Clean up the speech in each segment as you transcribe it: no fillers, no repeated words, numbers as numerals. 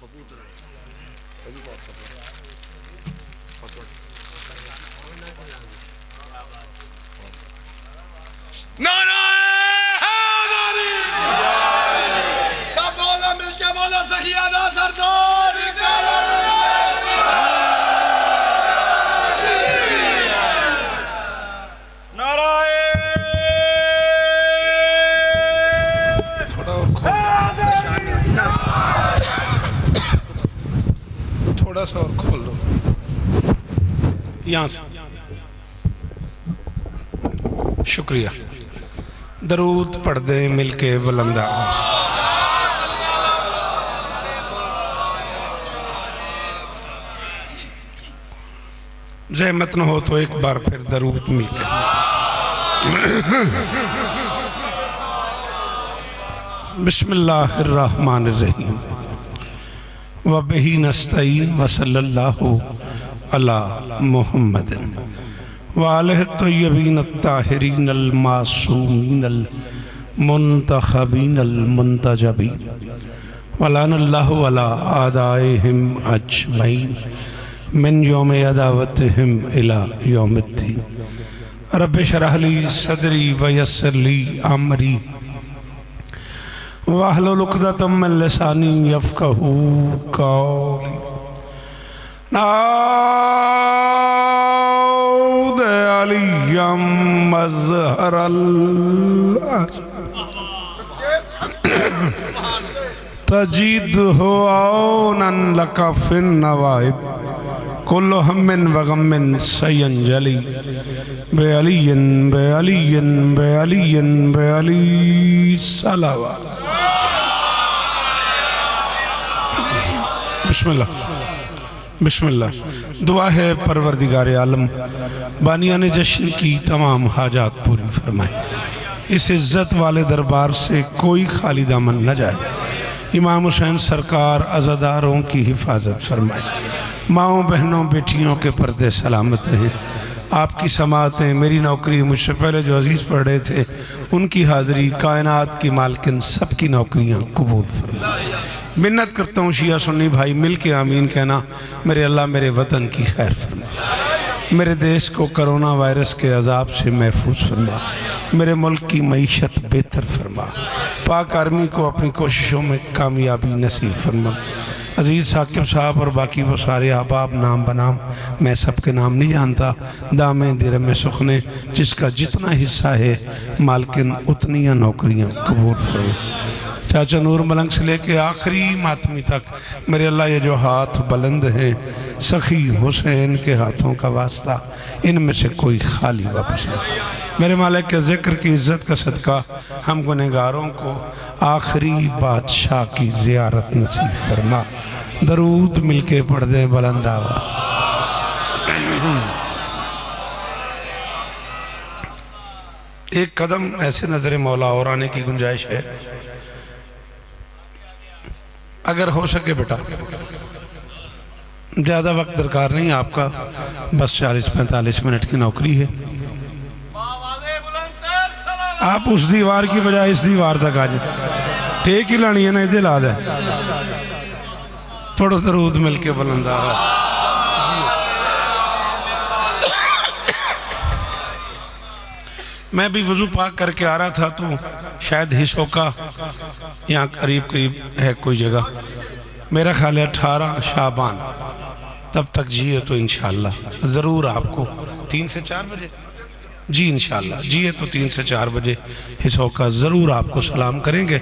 सब बोलो मिलके बोलो सखियाना सरदार थोड़ा सा और खोल दो यहाँ से। शुक्रिया। दरूद पढ़ दे मिलके बुलंद आवाज़। जहमत न हो तो एक बार फिर दरूद मिलके। बिस्मिल्लाहिर्रहमानिर्रहीम व बिही नस्तईन व सल्लल्लाहु अला मुहम्मदिन व आलिहि तय्यबीन अत्ताहिरीन अल मासूमीन अल मुंतखबीन अल मुंतजबीन व लानल्लाहु अला आदाइहिम अजमईन मिन यौम अदावतिहिम इला यौमिद्दीन। रब्बि शरह ली सदरी व यस्सिर ली अमरी वाहलुल उक़दतम मिन लिसानी यफ़क़हू क़ौली। नाऊद अलियम मज़हरल तजीदहु औनन लका फिन नवाइब कुल्लु हम्मिन व गम्मिन सयंजली बेअलियन बेअलियन बेअलियन बेअली सलावा। बिस्मिल्लाह बिस्मिल्लाह। दुआ है परवरदिगार आलम बानियान जश्न की तमाम हाजात पूरी फरमाए। इस इज़्ज़त वाले दरबार से कोई खाली दामन न जाए। इमाम हुसैन सरकार अज़ादारों की हिफाजत फरमाए। माओं बहनों बेटियों के पर्दे सलामत रहें। आपकी समातें मेरी नौकरी मुझसे पहले जो अजीज़ पढ़ रहे थे उनकी हाज़िरी कायनात की मालकिन सबकी नौकरियाँ कबूल फरमाए। मिन्नत करता हूँ शिया सुन्नी भाई मिल के आमीन कहना। मेरे अल्लाह मेरे वतन की खैर फरमा, मेरे देश को कोरोना वायरस के अजाब से महफूज फरमा, मेरे मुल्क की मईशत बेहतर फरमा, पाक आर्मी को अपनी कोशिशों में कामयाबी नसीब फरमा। अजीज़ साकिब साहब और बाकी वो सारे अहबाब नाम बनाम मैं सबके नाम नहीं जानता। दामे दिर में सुखने जिसका जितना हिस्सा है मालकिन उतनी नौकरियाँ कबूल फरमा। चाचा नूर मलंग से लेके आखिरी मातमी तक मेरे अल्लाह ये जो हाथ बुलंद हैं सखी हुसैन के हाथों का वास्ता इनमें से कोई खाली वापस नहीं। मेरे मालिक के ज़िक्र की इज़्ज़त का सदका हम गुनहगारों को आखिरी बादशाह की ज़ियारत नसीब फरमा। दरूद मिलके पढ़ दें बुलंद आवाज़। एक कदम ऐसे नजर मौला और आने की गुंजाइश है अगर हो सके बेटा। ज़्यादा वक्त दरकार नहीं आपका, बस 40-45 मिनट की नौकरी है। आप उस दीवार की बजाय इस दीवार तक आ जाए। टेक ही लानी है ना, इधर ला दे। पढ़ो दरूद मिलके बुलंद आवाज़। मैं भी वजू पाक करके आ रहा था तो शायद हिस्सों का यहाँ करीब करीब है कोई जगह, मेरा ख्याल है 18 शाबान तब तक जिए तो इंशाअल्लाह ज़रूर आपको 3 से 4 बजे जी इंशाअल्लाह जिए तो 3 से 4 बजे हिस्सों का ज़रूर आपको सलाम करेंगे।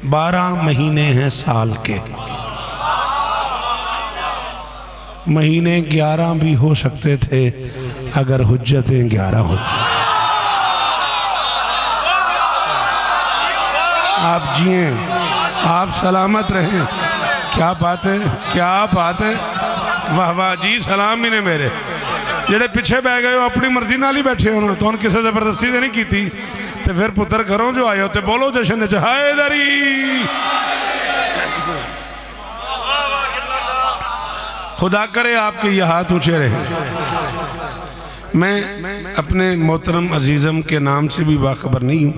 12 महीने हैं साल के, महीने 11 भी हो सकते थे अगर हुज्जतें 11 होती। आप जिए, आप सलामत रहें। क्या बात है, क्या बात है, वाह वाह जी। सलाम ही ने मेरे जेड़े पिछे बह गए हो अपनी मर्जी नाल ही बैठे हो ना, तो किसी जबरदस्ती तो नहीं की थी। तो फिर पुत्र घरों जो आए हो तो बोलो जश्न च हैदरी। खुदा करे आपके ये हाथ ऊंचे रहे। मैं अपने मोहतरम अजीज़म के नाम से भी बाखबर नहीं हूँ,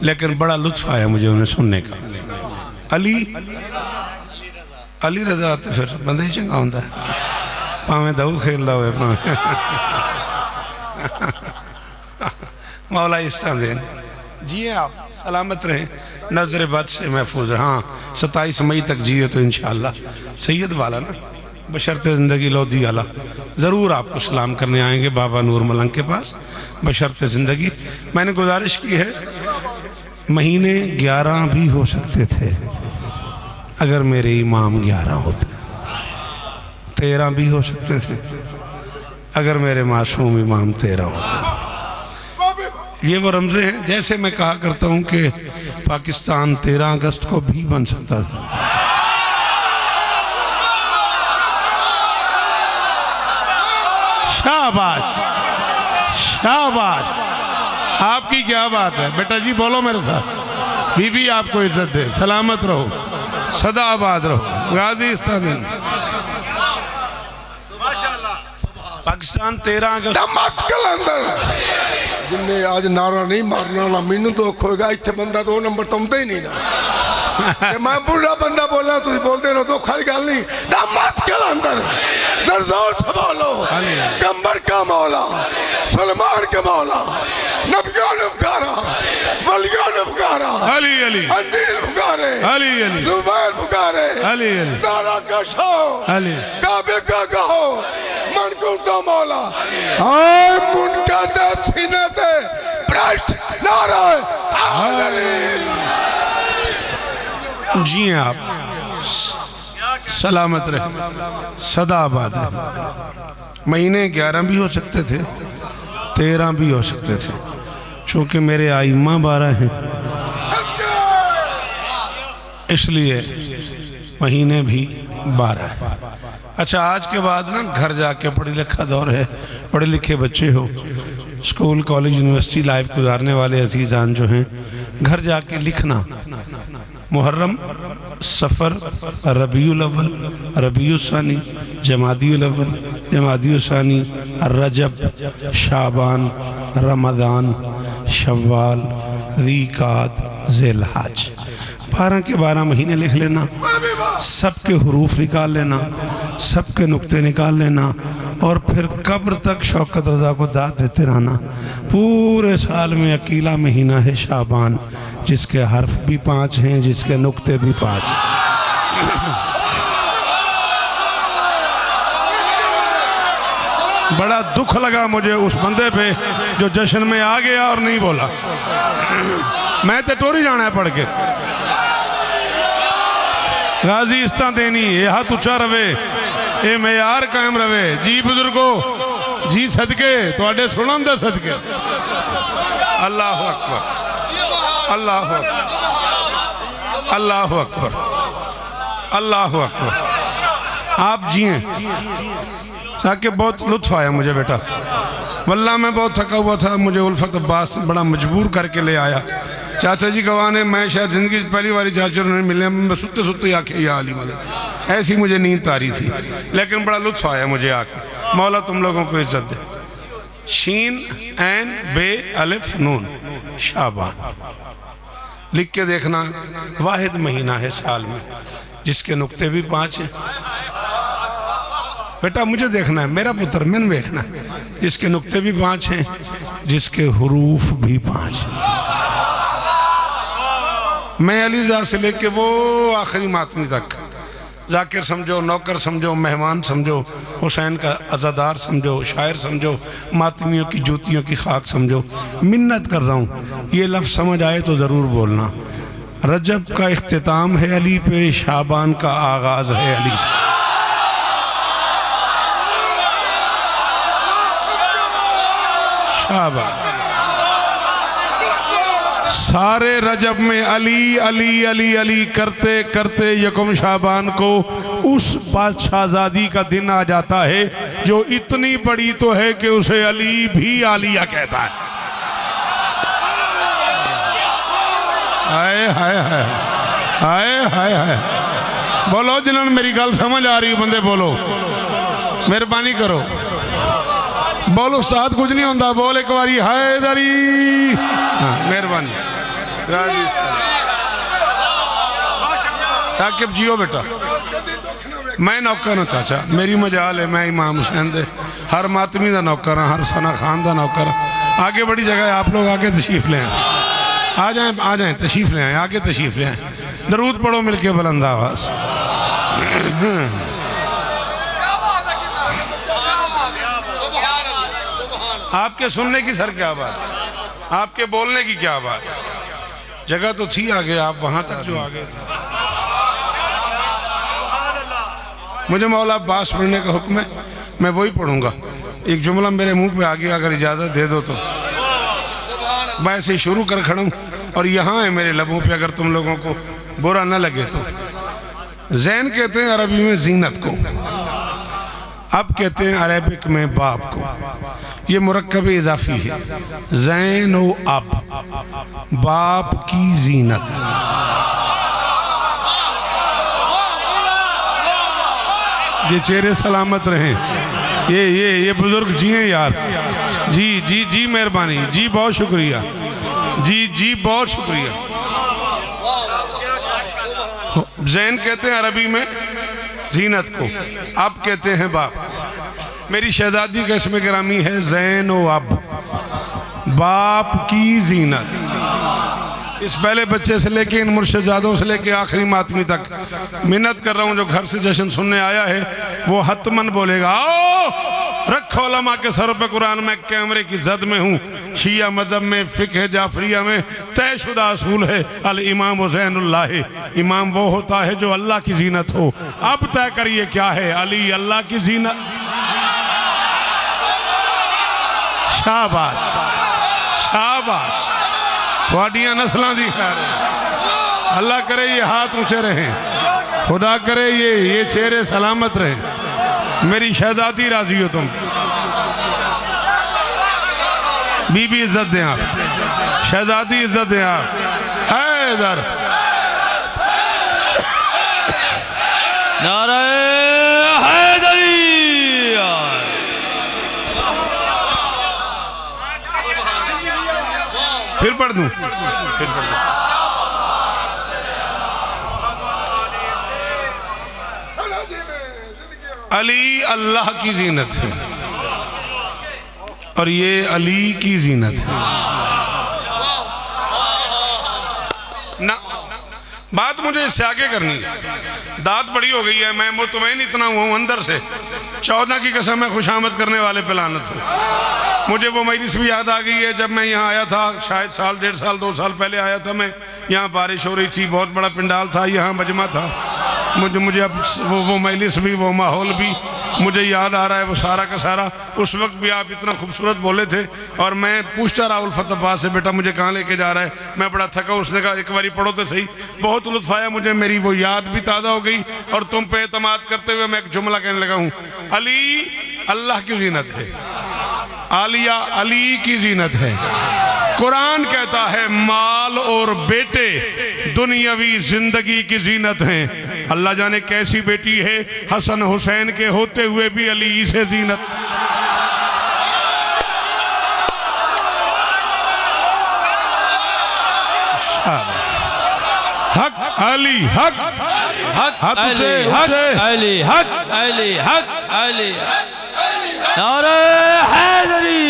लेकिन बड़ा लुत्फ़ आया मुझे उन्हें सुनने का। अली अली रजा तो फिर बंदा ही चंगा होंदा है, भावें दाऊद खेलदा होए भावें मौला इस तरह देन। जिए आप सलामत रहें, नजर बद से महफूज। हाँ 27 मई तक जिए तो इंशाअल्लाह सैयद वाला ना बशर्ते ज़िंदगी लोधी वाला ज़रूर आपको सलाम करने आएंगे बाबा नूर मलंग के पास बशर्ते ज़िंदगी। मैंने गुजारिश की है, महीने 11 भी हो सकते थे अगर मेरे इमाम 11 होते, 13 भी हो सकते थे अगर मेरे मासूम इमाम 13 होते। ये वो रमज़े हैं। जैसे मैं कहा करता हूँ कि पाकिस्तान 13 अगस्त को भी बन सकता था। शाबाश शाबाश, आपकी क्या बात है बेटा जी, बोलो मेरे साथ। बीबी आपको इज्जत दे, सलामत रहो, सदा आबाद रहो। गाजी इस्तान पाकिस्तान 13 अगस्त जिन्हें आज नारा नहीं मारना ना मैनू दुख होगा, इतने बंदा 2 नंबर तो आंदा ही नहीं ना मैं बुढ़ा बंदा बोला तुम बोलते रहो, दुख वाली गल नहीं। दमस्कल अंदर दरजोर से बोलो, कंबर का मौला, सलमान का मौला, नबियों ने पुकारा, वलियों ने पुकारा, अली अली अंजीर पुकारे, अली अली जुबैर पुकारे, अली अली तारा का शो, अली काबे का कहो, मन को तो मौला, आए मुनका दे सीने ते भ्रष्ट नारा जी आप सलामत रहे, सदा आबाद है। महीने 11 भी हो सकते थे, 13 भी हो सकते थे, चूँकि मेरे आइम्मा 12 हैं इसलिए महीने भी 12 है। अच्छा, आज के बाद ना घर जाके पढ़े लिखा दौर है, पढ़े लिखे बच्चे हो, स्कूल कॉलेज यूनिवर्सिटी लाइफ गुजारने वाले अजीज़ान जो हैं, घर जाके लिखना मुहर्रम, सफ़र, रबीउल अव्वल, रबीउल सानी, जमादियुल अव्वल, जमादियुल सानी, रजब, शाबान, रमज़ान, शव्वाल, ज़ीक़ात, ज़िलहज, 12 के 12 महीने लिख लेना, सबके हुरूफ निकाल लेना, सबके नुक्ते निकाल लेना और फिर कब्र तक शौकत रज़ा को दाद देते रहना। पूरे साल में अकेला महीना है शाबान, जिसके हर्फ भी 5 हैं, जिसके नुक्ते भी 5 हैं। बड़ा दुख लगा मुझे उस बंदे पे जो जश्न में आ गया और नहीं बोला। मैं तो टोरी जाना है पढ़ के। गाजी इस्ता देनी, ये हाथ ऊंचा रवे, ये मेयार कायम रवे। जी बुजुर्गो, जी सदके तुहाडे सुनन दे सदके। अल्लाह अकबर, अल्लाह अकबर, अल्लाह अकबर, अल्लाह अकबर। आप जिए ताकि बहुत लुत्फ आया मुझे बेटा। वल्लाह मैं बहुत थका हुआ था, मुझे उल्फत अब्बास बड़ा मजबूर करके ले आया। चाचा जी गवाह ने, मैं शायद ज़िंदगी पहली बारी चाचा उन्होंने मिले, मैं सुते सुते आके या अली मदद, ऐसी मुझे नींद तारी थी, लेकिन बड़ा लुत्फ आया मुझे आके। मौला तुम लोगों को इज्जत दे। शीन ऐन बे अलिफ नून शाबान लिख के देखना। वाहिद महीना है साल में जिसके नुक्ते भी 5 हैं। बेटा मुझे देखना है, मेरा पुत्र मैंने देखना है, जिसके नुक्ते भी 5 हैं, जिसके हुरूफ भी 5 हैं। मैं अलीज़ा से लेके वो आखिरी मातमी तक, जाकिर समझो, नौकर समझो, मेहमान समझो, हुसैन का अज़ादार समझो, शायर समझो, मातमियों की जूतियों की खाक समझो। मिन्नत कर रहा हूँ, ये लफ्ज़ समझ आए तो ज़रूर बोलना। रजब का इख्तिताम है अली पे, शाबान का आगाज़ है अली से। शाबान सारे रजब में अली अली अली अली करते करते यकम शाबान को उस बादशाहजादी का दिन आ जाता है जो इतनी बड़ी तो है कि उसे अली भी आलिया कहता है। हाय हाय हाय हाय हाय हाय। बोलो जिन्होंने मेरी गल समझ आ रही, बंदे बोलो, मेहरबानी करो, बोलो। साथ कुछ नहीं होता, बोल एक बारी हैदरी। हाँ मेहरबानी। साकिब जियो बेटा, मैं नौकर हाँ चाचा, मेरी मजाल है, मैं इमाम हुसैन दे हर मातमी का नौकर हाँ, हर सना खान का नौकर हाँ। आगे बड़ी जगह है, आप लोग आगे तशरीफ ले आए, आ जाएं तशरीफ ले आए, आगे तशरीफ ले आए। दरूद पढ़ो मिलके बुलंद आवाज़। आपके सुनने की सर क्या बात, आपके बोलने की क्या बात, जगह तो थी आगे, आप वहां तक जो आगे थे। मुझे मौला अब्बास पढ़ने का हुक्म है, मैं वही पढ़ूंगा। एक जुमला मेरे मुंह पे आ गया, अगर इजाज़त दे दो तो मैं ऐसे ही शुरू कर खड़ा हूँ, और यहाँ है मेरे लबों पे, अगर तुम लोगों को बुरा न लगे तो। जैन कहते हैं अरबी में जीनत को, अब कहते हैं अरबिक में बाप को। ये मुरक्कब इजाफी है, जैन ओ अब, बाप की जीनत। ये चेहरे सलामत रहें, ये बुजुर्ग जिए यार, जी जी जी मेहरबानी जी, बहुत शुक्रिया जी जी, बहुत शुक्रिया। जैन कहते हैं अरबी में जीनत को, अब कहते हैं बाप। मेरी शहजादी का इसमें गिरामी है जैन ओ अब, बाप की जीनत। इस पहले बच्चे से लेके इन मुर्शिदादों से लेके आखिरी मातमी तक मिन्नत कर रहा हूँ, जो घर से जश्न सुनने आया है वो हतमन बोलेगा, आओ रखो उलमा के सरों पे कुरान, में कैमरे की जद में हूँ। शिया मजहब में फिक्र जाफरिया में तयशुदा असूल है, अल इमाम हुसैनुल्लाह, इमाम वो होता है जो अल्लाह की जीनत हो। अब तय करिए क्या है, अली अल्लाह की जीनत। शाबाश शाबाश, थोड़ियां नस्लां दी खैर, अल्लाह करे ये हाथ ऊंचे रहें, खुदा करे ये चेहरे सलामत रहें। मेरी शहजादी राजी हो तुम, बीबी इज्जत दें आप, शहजादी इज्जत दें आप। है इधर नारे हैदरी, फिर पढ़ दूं, अली अल्लाह की जीनत है और ये अली की जीनत है ना। बात मुझे इससे आगे करनी है, दात बड़ी हो गई है, मैं मुतमईन इतना हुआ हूँ अंदर से, 14 की कसम मैं खुशामद करने वाले पे लानत हूँ। मुझे वो मजलिस भी याद आ गई है, जब मैं यहाँ आया था, शायद साल 1.5 साल 2 साल पहले आया था मैं। यहाँ बारिश हो रही थी, बहुत बड़ा पंडाल था, यहाँ मजमा था। मुझे अब वो मजलिस भी, वो माहौल भी मुझे याद आ रहा है, वो सारा का सारा। उस वक्त भी आप इतना खूबसूरत बोले थे, और मैं पूछता रहा उल्फत अब्बास से, बेटा मुझे कहाँ लेके जा रहा है, मैं बड़ा थका। उसने कहा एक बारी पढ़ो तो सही। बहुत लुत्फ आया मुझे, मेरी वो याद भी ताज़ा हो गई, और तुम पे एतमाद करते हुए मैं एक जुमला कहने लगा हूँ, अली अल्लाह की जीनत है, आलिया अली की जीनत है। कुरान कहता है माल और बेटे दुनियावी जिंदगी की जीनत हैं। अल्लाह जाने कैसी बेटी है, हसन हुसैन के होते हुए भी अली से जीनत। हक अली, हक हक अली, हक अली, हक अली, हक अली, नारे हैदरी।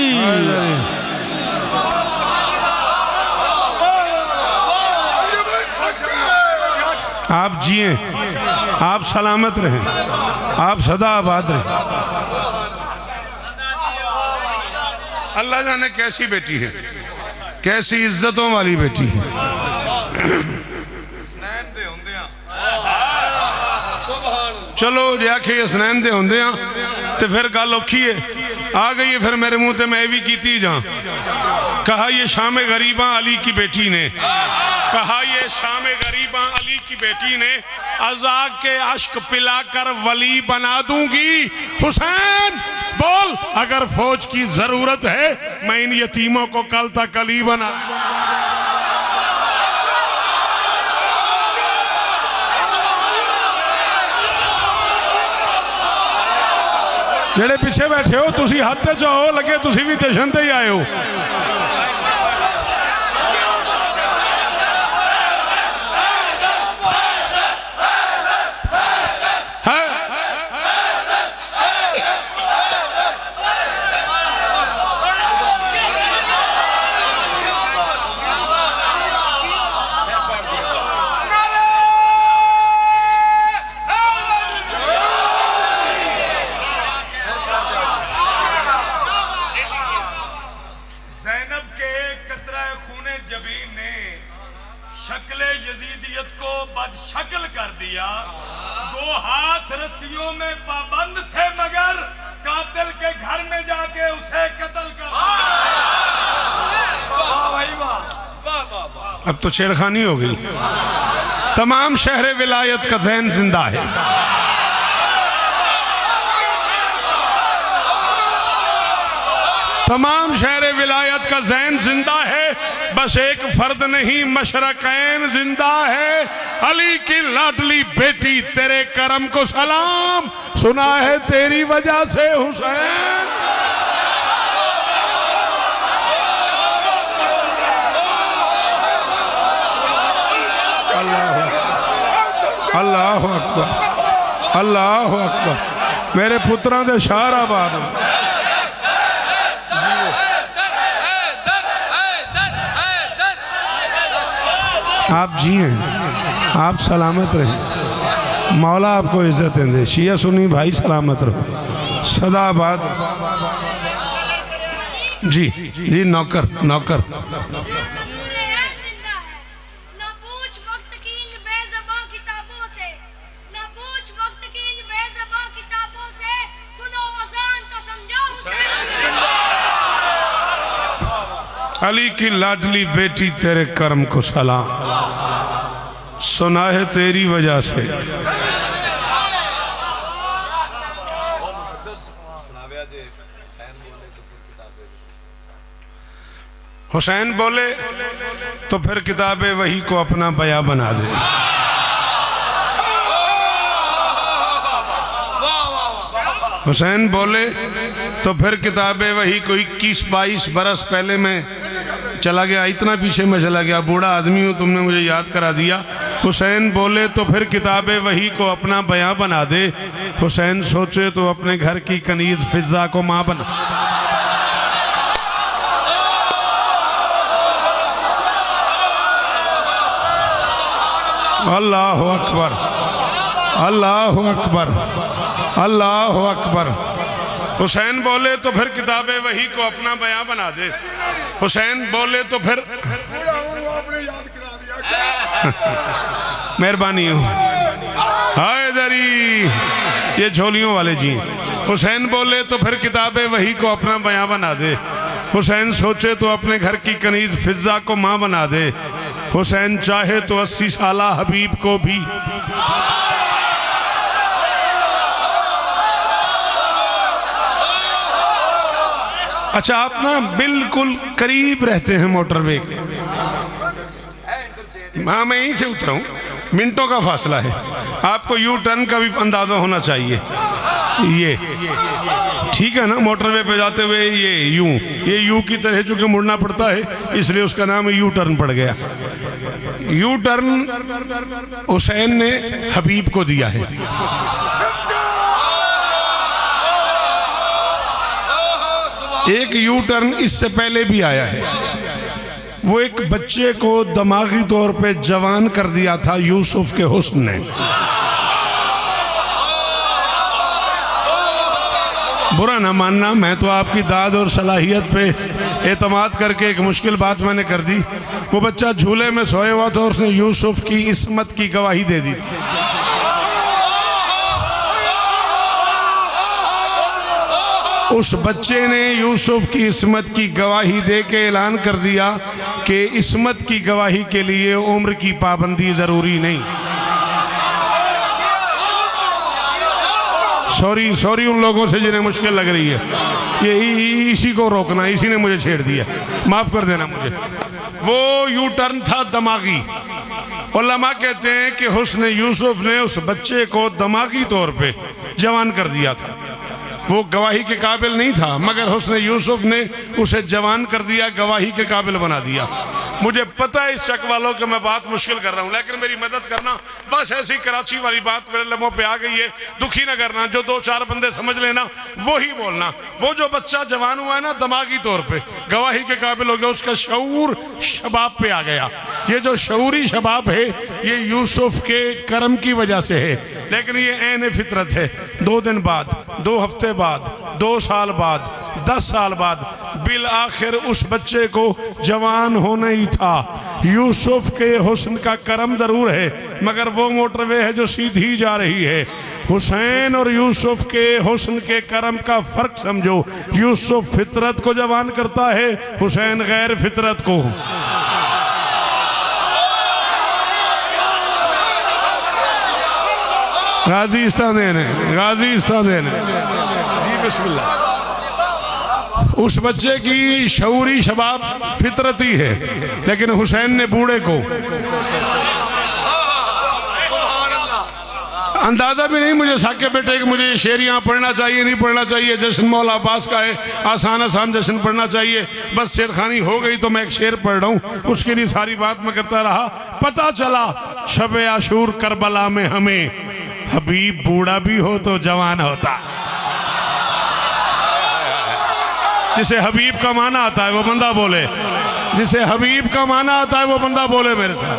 आप जिए, आप सलामत रहें, आप सदा आबाद रहें। अल्लाह जाने कैसी बेटी है, कैसी इज्जतों वाली बेटी है। चलो जे आखे हसनैन दे होंदे आ ते फिर गल औखी है, आ गई है फिर मेरे मुंह ते, मैं भी कीती जा। कहा ये शाम गरीबा अली की बेटी ने, कहा ये शाम गरीबा अली की बेटी ने, अज़ा के अश्क पिलाकर वली बना दूंगी। हुसैन बोल, अगर फौज की जरूरत है मैं इन यतीमों को कल तक अली बना। जेड़े पीछे बैठे हो तुसी हाथ ते जाओ लगे, तुसी भी जश्न ते ही आए हो। हाथ रस्सियों में पाबंद थे मगर कातिल के घर में जाके उसे कत्ल कर अब तो छेड़खानी हो गई। तमाम शहर विलायत का ज़हन जिंदा है। तमाम शहर विलायत का ज़हन जिंदा है, बस एक फर्द नहीं मशरकैन जिंदा है। अली की लाडली बेटी तेरे करम को सलाम, सुना है तेरी वजह से हुसैन। अल्लाह अकबर, अल्लाह अकबर। मेरे पुत्रां दे शार आबाद। आप जी हैं, आप सलामत रहें, मौला आपको इज्जत दे। शिया सुन्नी भाई सलामत रहो, सदाबाद। जी जी नौकर नौकर। अली की लाडली बेटी तेरे कर्म को सलाम, सुना है तेरी वजह से। हुसैन बोले तो फिर किताबे वही को अपना बया बना दे। हुसैन बोले तो फिर किताबे वही को 21-22 बरस पहले मैं चला गया, इतना पीछे मैं चला गया, बूढ़ा आदमी हूँ, तुमने मुझे याद करा दिया। हुसैन बोले तो फिर किताबे वही को अपना बयां बना दे। हुसैन सोचे तो अपने घर की कनीज फिजा को माँ बना। अल्लाह अकबर, अल्लाह अकबर, अल्लाह अकबर। हुसैन बोले तो फिर किताबे वही को अपना बयां बना दे। हुसैन बोले तो फिर मेहरबानी हो हैदरी, ये झोलियों वाले जी। हुसैन बोले तो फिर किताबे वही को अपना बयां बना दे। हुसैन सोचे तो अपने घर की कनीज फिजा को माँ बना दे। हुसैन चाहे तो 80 साला हबीब को भी। अच्छा, आप ना बिल्कुल करीब रहते हैं मोटरवे के। हाँ, मैं यहीं से उतरा हूँ, मिनटों का फासला है। आपको यू टर्न का भी अंदाजा होना चाहिए। ये ठीक है ना, मोटरवे पे जाते हुए ये यू की तरह चूंकि मुड़ना पड़ता है, इसलिए उसका नाम यू टर्न पड़ गया। यू टर्न हुसैन ने हबीब को दिया है। एक यू टर्न इससे पहले भी आया है। वो एक बच्चे को दिमागी तौर पे जवान कर दिया था यूसुफ के हुस्न ने। बुरा ना मानना, मैं तो आपकी दाद और सलाहियत पे एतमाद करके एक मुश्किल बात मैंने कर दी। वो बच्चा झूले में सोया हुआ था, उसने यूसुफ की इस्मत की गवाही दे दी थी। उस बच्चे ने यूसुफ की इस्मत की गवाही दे के ऐलान कर दिया कि इस्मत की गवाही के लिए उम्र की पाबंदी जरूरी नहीं। सॉरी उन लोगों से जिन्हें मुश्किल लग रही है, ये इसी को रोकना, इसी ने मुझे छेड़ दिया, माफ कर देना मुझे। वो यू टर्न था दिमागी। उलमा कहते हैं कि हुस्न यूसुफ ने उस बच्चे को दिमागी तौर पे जवान कर दिया था। वो गवाही के काबिल नहीं था, मगर हुस्न यूसुफ ने उसे जवान कर दिया, गवाही के काबिल बना दिया। मुझे पता है इस शक वालों कि मैं बात मुश्किल कर रहा हूँ, लेकिन मेरी मदद करना। बस ऐसी कराची वाली बात मेरे लम्हों पे आ गई है, दुखी ना करना। जो 2-4 बंदे समझ लेना वो ही बोलना। वो जो बच्चा जवान हुआ है ना, दिमागी तौर पे गवाही के काबिल हो गया, उसका शऊर शबाब पे आ गया। ये जो शऊरी शबाब है, ये यूसुफ के करम की वजह से है, लेकिन ये ऐन फितरत है। 2 दिन बाद, 2 हफ्ते बाद, 2 साल बाद, 10 साल बाद, बिल आखिर उस बच्चे को जवान होना ही था। यूसुफ के हुस्न का करम जरूर है, मगर वो मोटरवे है जो सीधी जा रही है। हुसैन और यूसुफ के हुस्न के करम का फर्क समझो। यूसुफ फितरत को जवान करता है, हुसैन गैर फितरत को। गाजी इस्तादेन है, गाजी इस्तादेन है जी, बिस्मिल्लाह। उस बच्चे की शऊरी शबाब फितरती है, लेकिन हुसैन ने बूढ़े को अंदाजा भी नहीं मुझे साके बेटे कि मुझे शेरियाँ पढ़ना चाहिए नहीं पढ़ना चाहिए। जश्न मौला अब्बास का है, आसान आसान जश्न पढ़ना चाहिए। बस शेरखानी हो गई तो मैं एक शेर पढ़ रहा हूँ, उसके लिए सारी बात मैं करता रहा। पता चला शब आशूर करबला में हमें, हबीब बूढ़ा भी हो तो जवान होता। जिसे हबीब का माना आता है वो बंदा बोले, जिसे हबीब का माना आता है वो बंदा बोले मेरे साथ।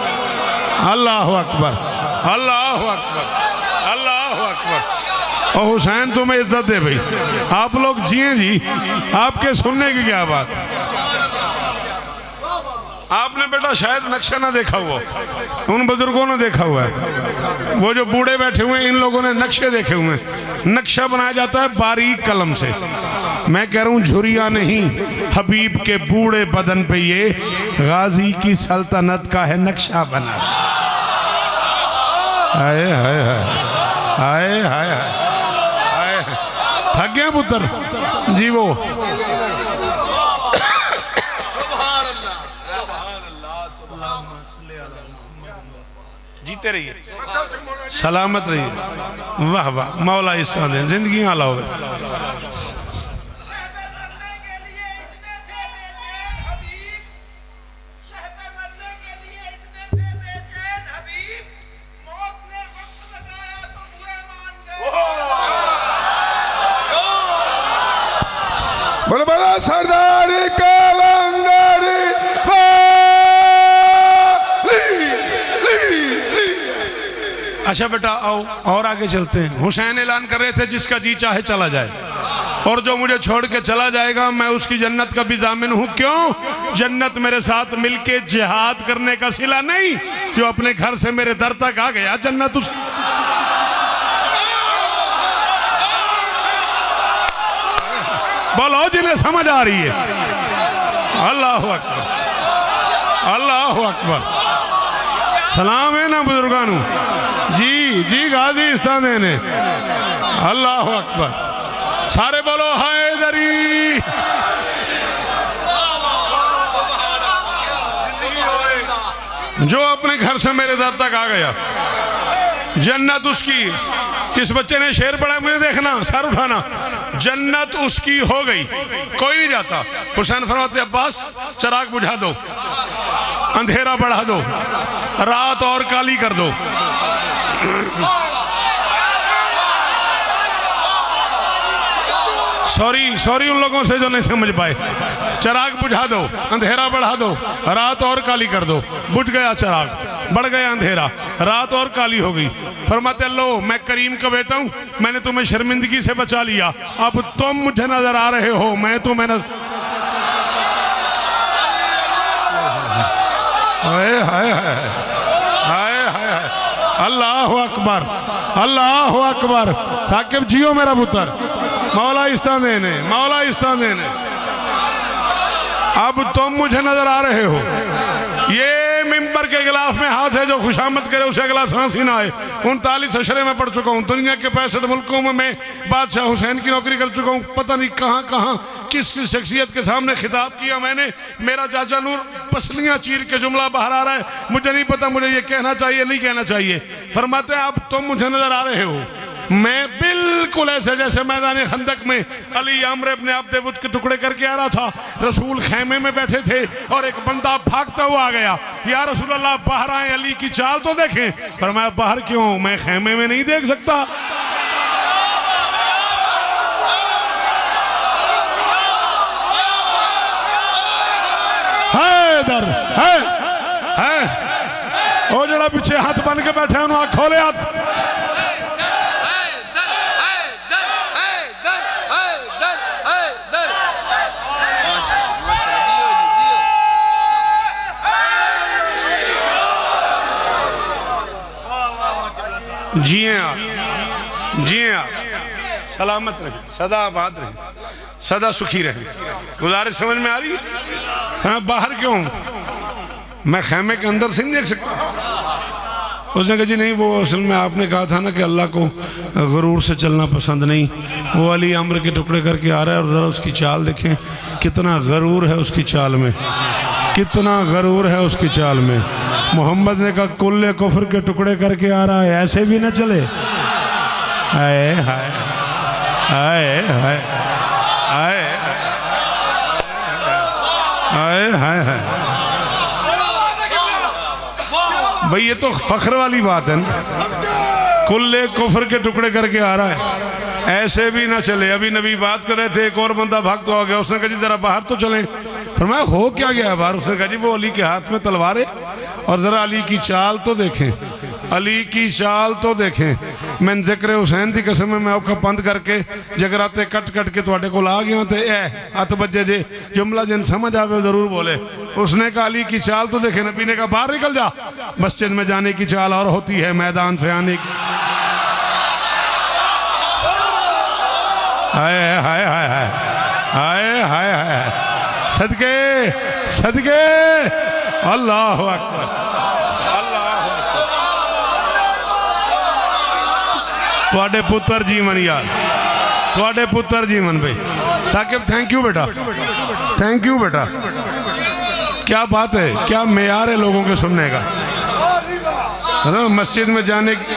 अल्लाह अकबर, अल्लाह अकबर, अल्लाह अकबर। और हुसैन तुम्हें इज्जत दे भाई, आप लोग जिए जी, आपके सुनने की क्या बात। आपने बेटा शायद नक्शा ना देखा हुआ, उन बुजुर्गों ने देखा हुआ है। वो जो बूढ़े बैठे हुए हैं इन लोगों ने नक्शे देखे हुए हैं। नक्शा बनाया जाता है बारीक कलम से। मैं कह रहा हूँ झुरिया नहीं, हबीब के बूढ़े बदन पे ये गाजी की सल्तनत का है नक्शा बना। हाय हाय हाय हाय हाय हाय, थक गया पुत्र जी वो। जीते रहिए, सलामत रहिए। वाह वाह, मौला इस्सा दे, जिंदगी आला हो। बोलो बोलो सरदार कलंदर। अच्छा बेटा आओ और आगे चलते हैं। हुसैन ऐलान कर रहे थे जिसका जी चाहे चला जाए, और जो मुझे छोड़ के चला जाएगा मैं उसकी जन्नत का भी जामिन हूं। क्यों? जन्नत मेरे साथ मिलके जिहाद करने का सिला नहीं, जो अपने घर से मेरे दर तक आ गया जन्नत उस। बोलो जिन्हें समझ आ रही है। अल्लाह अकबर, अल्लाह अकबर। सलाम है ना बुजुर्गानू जी, जी गाजी इस्तादे ने। अल्लाह अकबर, सारे बोलो हैदरी। जो अपने घर से मेरे दर तक आ गया जन्नत उसकी। इस बच्चे ने शेर पढ़ा, मुझे देखना, सर उठाना। जन्नत उसकी हो गई, कोई नहीं जाता। हुसैन फरमाते अब्बास चिराग बुझा दो, अंधेरा बढ़ा दो, रात और काली कर दो। सॉरी सॉरी उन लोगों से जो नहीं समझ पाए। चिराग बुझा दो, अंधेरा बढ़ा दो, रात और काली कर दो। बुझ गया चिराग, बढ़ गया अंधेरा, रात और काली हो गई। फरमाते लो मैं करीम का बेटा हूं, मैंने तुम्हें शर्मिंदगी से बचा लिया, अब तुम मुझे नजर आ रहे हो, मैं तुम्हें हाय हाय हाय हाय। अल्लाह अकबर, अल्लाह अकबर। साकिब जियो मेरा पुत्र, मौला इस्तादे ने, मौला इस्तादे ने। अब तुम मुझे नजर आ रहे हो। ये मिंबर के गिलाफ में हाथ है, जो खुशामद करे उसे अगला सांस ही ना आए। 39 अशरे में पढ़ चुका हूँ, दुनिया के 65 मुल्कों में मैं बादशाह हुसैन की नौकरी कर चुका हूँ। पता नहीं कहाँ कहाँ किस शख्सियत के सामने खिताब किया मैंने। मेरा चाचा नूर पसलियाँ चीर के जुमला बाहर आ रहा है, मुझे नहीं पता मुझे ये कहना चाहिए नहीं कहना चाहिए। फरमाते हैं अब तुम मुझे नजर आ रहे हो, मैं बिल्कुल ऐसे जैसे मैदान खंदक में अली आमर अपने आप देवुत के टुकड़े करके आ रहा था। रसूल खेमे में बैठे थे और एक बंदा भागता हुआ आ गया, या रसूल अल्लाह बाहर आए, अली की चाल तो देखें। पर मैं बाहर क्यों, मैं खेमे में नहीं देख सकता। है इधर है ओ जरा पीछे हाथ बन के बैठे उन्होंने खोले हाथ। जिए आप जी आप सलामत रहे, सदा आबाद रहे, सदा सुखी रहे। गुजारिश समझ में आ रही है? हाँ, बाहर क्यों? मैं खेमे के अंदर से नहीं देख सकता। उसने कहा जी नहीं, वो असल में आपने कहा था ना कि अल्लाह को गरूर से चलना पसंद नहीं। वो अली अम्र के टुकड़े करके आ रहा है और ज़रा उसकी चाल देखें, कितना गरूर है उसकी चाल में, कितना गरूर है उसकी चाल में। मोहम्मद ने कहा कुल्ले कुफर के टुकड़े करके आ रहा है, ऐसे भी न चले। हाय हाय हाय हाय हाय हाय हाय हाय। भाई ये तो फख्र वाली बात है ना, कुल्ले कुफर के टुकड़े करके आ रहा है, ऐसे भी ना चले। अभी नबी बात कर रहे थे, एक और बंदा भाग तो आ गया। उसने कहा जी जरा बाहर तो चलें। फरमाया हो क्या गया बाहर? उसने कहा जी वो अली के हाथ में तलवार है और जरा अली की चाल तो देखें, अली की चाल तो देखें। मैं जिक्र हुसैन की कसम मैं औखा पंद करके जगराते कट कट के तुहाडे कोल आ गया तो ए हथ बजे जे जुमला जिन समझ आवे जरूर बोले। उसने कहा अली की चाल तो देखे। नबी ने कहा बाहर निकल जा, मस्जिद में जाने की चाल और होती है मैदान से आने की। हाय हाय हाय हाय हाय हाय हाय, सदके सदके अल्लाह अकबर। थोड़े पुत्र जीवन यार, थोड़े पुत्र जीवन भाई साकिब, थैंक यू बेटा, थैंक यू बेटा। क्या बात है, क्या मेयार है लोगों के सुनने का, है ना? मस्जिद में जाने की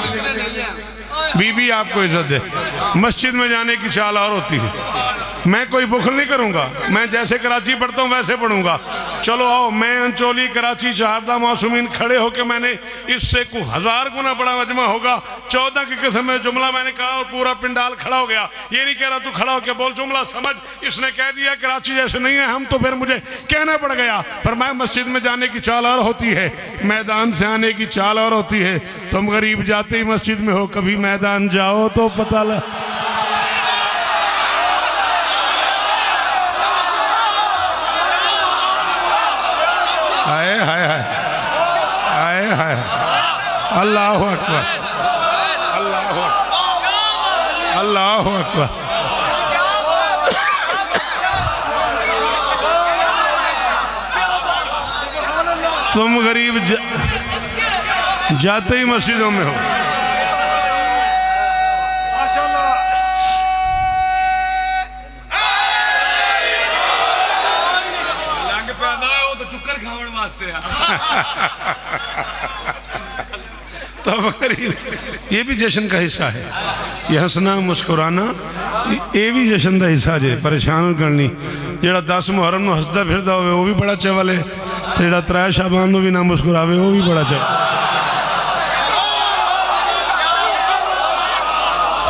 बीबी आपको इज्जत दे, मस्जिद में जाने की चाल और होती है। मैं कोई बुखल नहीं करूंगा, मैं जैसे कराची पढ़ता हूँ वैसे पढ़ूंगा। चलो आओ, मैं अंचोली कराची चारदा मासूमीन खड़े होकर मैंने इससे को 1000 गुना बड़ा मजमा होगा 14 की किस्म में जुमला मैंने कहा और पूरा पिंडाल खड़ा हो गया। ये नहीं कह रहा तू खड़ा होकर बोल जुमला समझ, इसने कह दिया कराची जैसे नहीं है हम, तो फिर मुझे कहना पड़ गया। फरमाया मस्जिद में जाने की चाल और होती है, मैदान से आने की चाल और होती है। तुम गरीब जाते ही मस्जिद में हो, कभी मैदान जाओ तो पता लग। हाय हाय हाय हाय हाय, अल्लाह अकबर, अल्लाह अकबर, अल्लाह अकबर। तुम गरीब जाते ही मस्जिदों में हो। तो ये भी जश्न का हिस्सा है, ये हंसना मुस्कुराना ये भी जश्न का हिस्सा जे। परेशान करनी जेड़ा 10 मुहर्रम में हंसदा फिरदा होवे वो भी बड़ा चवल है, जेड़ा 3 शाबान में भी ना मुस्कुरावे वो भी बड़ा चवल।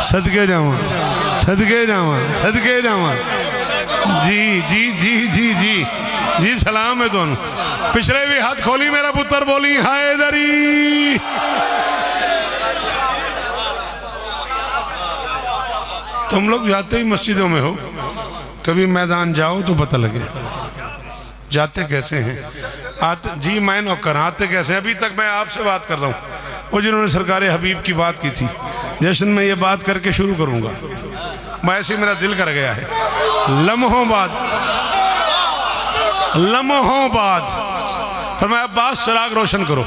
सदके जावा, सदके जावा, सदके जावा। जी जी जी जी जी जी, सलाम है दोनों। पिछले भी हाथ खोली मेरा पुत्र, बोली हैदरी। तुम लोग जाते ही मस्जिदों में हो, कभी मैदान जाओ तो पता लगे जाते कैसे हैं, आते जी मैं नौकर, आते कैसे। अभी तक मैं आपसे बात कर रहा हूँ, वो जिन्होंने सरकार हबीब की बात की थी, जश्न में ये बात करके शुरू करूँगा। मैं ऐसे मेरा दिल कर गया है। लम्हों बाद, लम्हों बाद फरमाया अब्बास चिराग रोशन करो।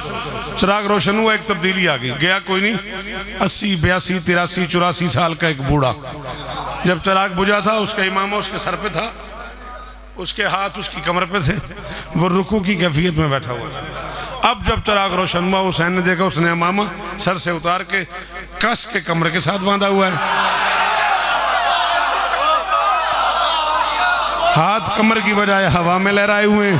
चिराग रोशन हुआ, एक तब्दीली आ गई। गया कोई नहीं, 80 82 83 84 साल का एक बूढ़ा। जब चिराग बुझा था, उसका इमामा उसके सर पे था, उसके हाथ उसकी कमर पे थे, वो रुकू की कैफियत में बैठा हुआ था। अब जब चिराग रोशन हुआ, हुसैन ने देखा, उसने इमामा सर से उतार के कस के कमर के साथ बांधा हुआ है, हाथ कमर की बजाय हवा में लहराए हुए हैं,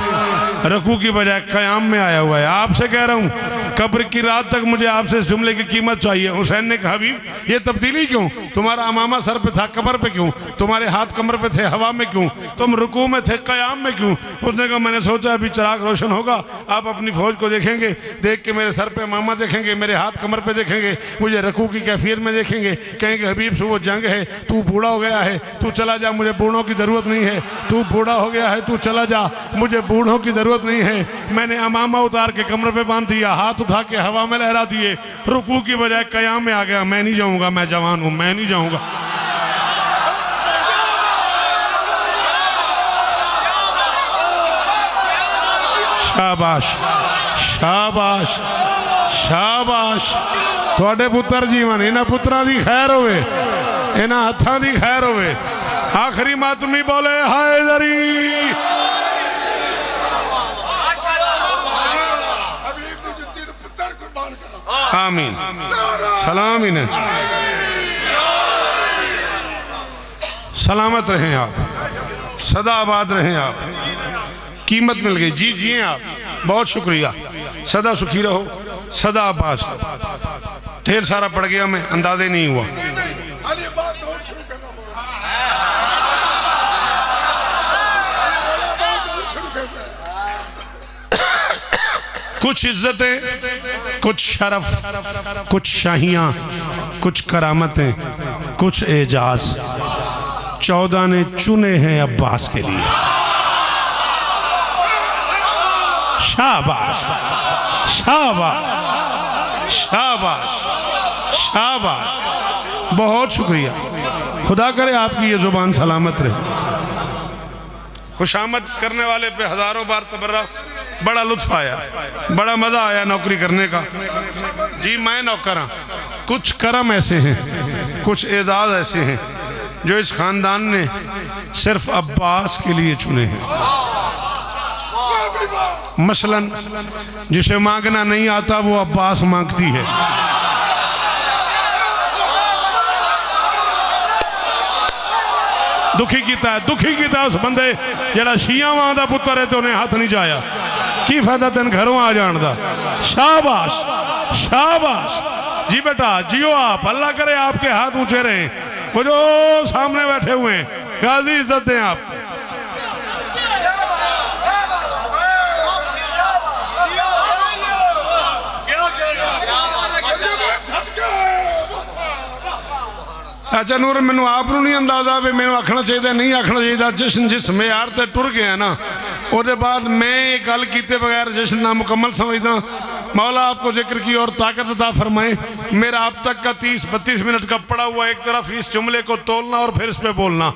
रकू की बजाय कयाम में आया हुआ है। आपसे कह रहा हूँ कब्र की रात तक मुझे आपसे इस जुमले की कीमत चाहिए। हुसैन ने कहा हबीब ये तब्दीली क्यों? तुम्हारा अमामा सर पे था, कमर पे क्यों? तुम्हारे हाथ कमर पे थे, हवा में क्यों? तुम रुकू में थे, कयाम में क्यों? उसने कहा मैंने सोचा अभी चिराग रोशन होगा, आप अपनी फौज को देखेंगे, देख के मेरे सर पे अमामा देखेंगे, मेरे हाथ कमर पे देखेंगे, मुझे रकू की कैफियत में देखेंगे, कहेंगे हबीब से वो जंग है, तू बूढ़ा हो गया है, तू चला जा, मुझे बूढ़ों की ज़रूरत नहीं है, तू बूढ़ा हो गया है, तू चला जा, मुझे बूढ़ों की ज़रूरत नहीं है, मैंने अमामा उतार के कमर पे बांध दिया, हाथ उठा के हवा में लहरा दिए, रुकू की बजाय कयाम में आ गया, मैं नहीं जाऊंगा, मैं जवान हूं, मैं नहीं जाऊंगा। शाबाश शाबाश शाबाश, थोड़े पुत्र जीवन, इन्हां पुत्रां दी खैर होवे, इन्हां हत्थां दी खैर होवे। आखिरी मातमी बोले हैदरी। आमीन, सलाम इन्हें, सलामत रहें आप, सदा आबाद रहें आप, कीमत मिल गई, जी जिए आप, बहुत शुक्रिया, सदा सुखी रहो, सदा आबाद। ढेर सारा पड़ गया, मैं अंदाजे नहीं हुआ। कुछ इज्जतें, कुछ शरफ, कुछ शाहियां, कुछ करामतें, कुछ एजाज 14 ने चुने हैं अब्बास के लिए। शाबाश शाबाश शाबाश शाबाश, बहुत शुक्रिया। खुदा करे आपकी ये जुबान सलामत रहे। खुशामद करने वाले पे हजारों बार तबर्रा, बड़ा लुत्फ आया, बड़ा मजा आया नौकरी करने का। जी मैं नौकर हाँ। कुछ करम ऐसे हैं, कुछ एजाज ऐसे हैं जो इस खानदान ने सिर्फ अब्बास के लिए चुने हैं। मसलन जिसे मांगना नहीं आता वो अब्बास मांगती है। दुखी किया उस बंदे जरा शिया मां का पुत्र है तो उन्हें हाथ नहीं चाया। की फायदा तेन घरों आ जान का। शाबाश शाबाश जी बेटा, जियो आप, अल्लाह करे आपके हाथ ऊंचे रहे। वो जो सामने बैठे हुए हैं गाजी, इज्जत दें आप। चाचा नूर, मैनू आप नहीं अंदाजा भी मैनू आखना चाहिए नहीं आखना चाहिए। जश्न जिस म्यार ते टुर गया ना, उसके बाद मैं गल किए बगैर जश्न ना मुकम्मल समझदा। मौला आपको जिक्र की और ताकत अता फरमाए। मेरा अब तक का 30-32 मिनट का पड़ा हुआ एक तरफ इस जुमले को तोलना और फिर इस पे बोलना।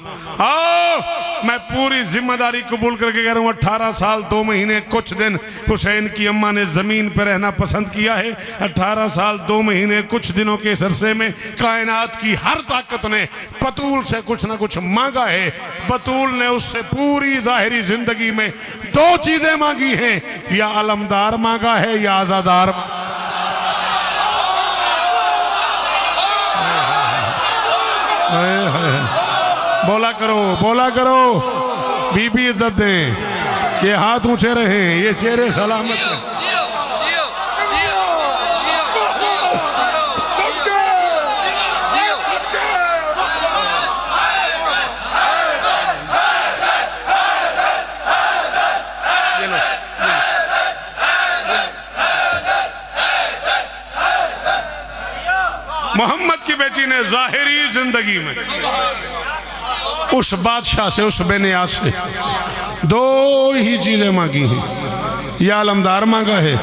आओ मैं पूरी जिम्मेदारी कबूल करके कह रहा हूँ। 18 साल 2 महीने कुछ दिन हुसैन की अम्मा ने ज़मीन पर रहना पसंद किया है। 18 साल 2 महीने कुछ दिनों के इस अरसे में कायनात की हर ताकत ने बतूल से कुछ ना कुछ मांगा है। बतूल ने उससे पूरी ज़ाहिरी जिंदगी में 2 चीजें मांगी हैं, या अलमदार मांगा है या आजादार। बोला करो बीबी इज्जत दें, ये हाथ ऊंचे रहें, ये चेहरे सलामत रहें। मोहम्मद की बेटी ने जाहिरी जिंदगी में उस बादशाह से, उस बेनियाज से 2 ही चीजें मांगी हैं, या अलमदार मांगा है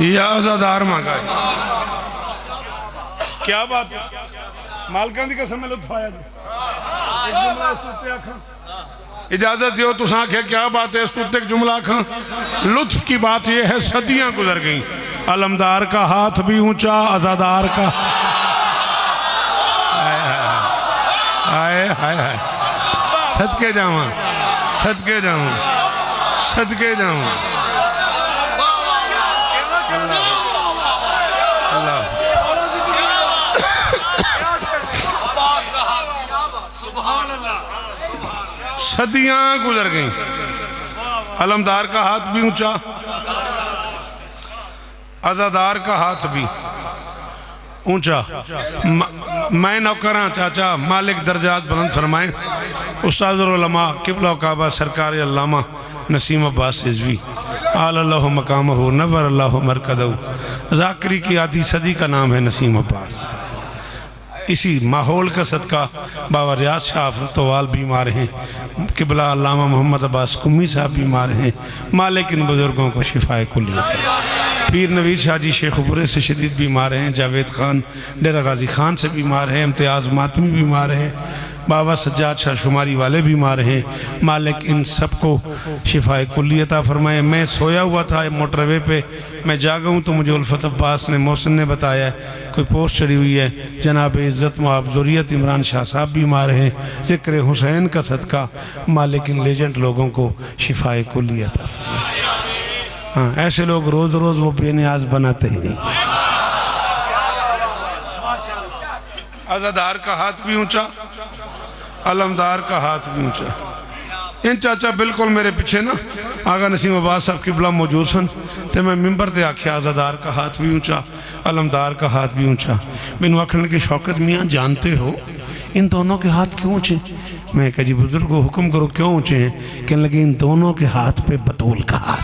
या आजादार मांगा है। क्या बात है, मालकां दी कसम में लुत्फ आया। इजाजत दियो तुस आखे क्या बात है, इस एक जुमला आखा। लुत्फ की बात यह है, सदियां गुजर गई, अलमदार का हाथ भी ऊंचा, आजादार का। हाय हाय हाय, सदके जावा, सदके जावा, सदके जावा। सदियां गुजर गई, अलमदार का हाथ भी ऊंचा, आजादार का हाथ भी ऊंचा। मैं नौकर हाँ चाचा, मालिक दर्जात बुलंद फरमाए। उस्तादुल उलमा किबला काबा सरकार अल्लामा नसीम अब्बास रिजवी आलल्लाहु मकामहु नव्वर अल्लाहु मरकदहु। ज़ाकरी की आधी सदी का नाम है नसीम अब्बास। इसी माहौल का सदका बाबा रियाज शाह फरतवाल बीमार हैं, किबला अल्लामा मोहम्मद अब्बास कुम्मी साहब बीमार हैं। मालिक इन बुजुर्गों को शिफाए कुल्ली। पीर नवीद शाह जी शेखपुरे से शदीद बीमार हैं, जावेद खान डेरा गाजी खान से बीमार हैं, इम्तियाज़ मातमी बीमार हैं, बाबा सज्जाद शाह शुमारी वाले बीमार हैं। मालिक इन सबको शिफाए कुल्ली अता फरमाए। मैं सोया हुआ था मोटरवे पे, मैं जागा हूँ तो मुझे उल्फत अब्बास ने मोहसिन ने बताया कोई पोस्ट चढ़ी हुई है, जनाब इज़्ज़त मुआब ज़ुर्रियत इमरान शाह साहब बीमार हैं, ज़िक्र हुसैन का सदका मालिक इन लेजेंड लोगों को शिफाए कुल्ली अता फरमाए। हाँ, ऐसे लोग रोज़ रोज़ वो बेनियाज बनाते ही नहीं। आज़ादार का हाथ भी ऊंचा, अलमदार का हाथ भी ऊंचा। इन चाचा बिल्कुल मेरे पीछे ना आगा नसीम अब्बास साहब किबला मौजूद सन, तो मैं मिंबर ते आख्या आज़ादार का हाथ भी ऊंचा, अलमदार का हाथ भी ऊंचा। मैनू आखने के शौकत मियाँ जानते हो इन दोनों के हाथ क्यों ऊँचे? मैं कहा जी बुजुर्गो हुक्म करो क्यों ऊँचे हैं? कहने लगे इन दोनों के हाथ पे बतूल का हाथ।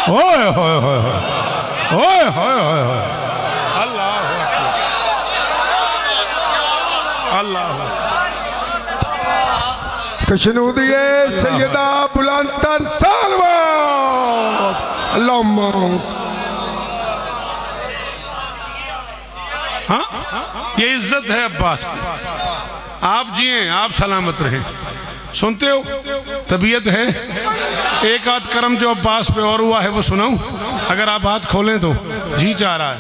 ओए होए होए ओए होए होए, अल्लाह अल्लाह। कशनू दिए सैयदा बुलंदतर सालवात अल्लाहुम्मा। हाँ, ये इज्जत है अब्बास की। आप जिए, आप सलामत रहें। सुनते हो तबीयत है? एक आध करम जो अब्बास पे और हुआ है वो सुनाऊं? अगर आप हाथ खोलें तो जी चाह रहा है।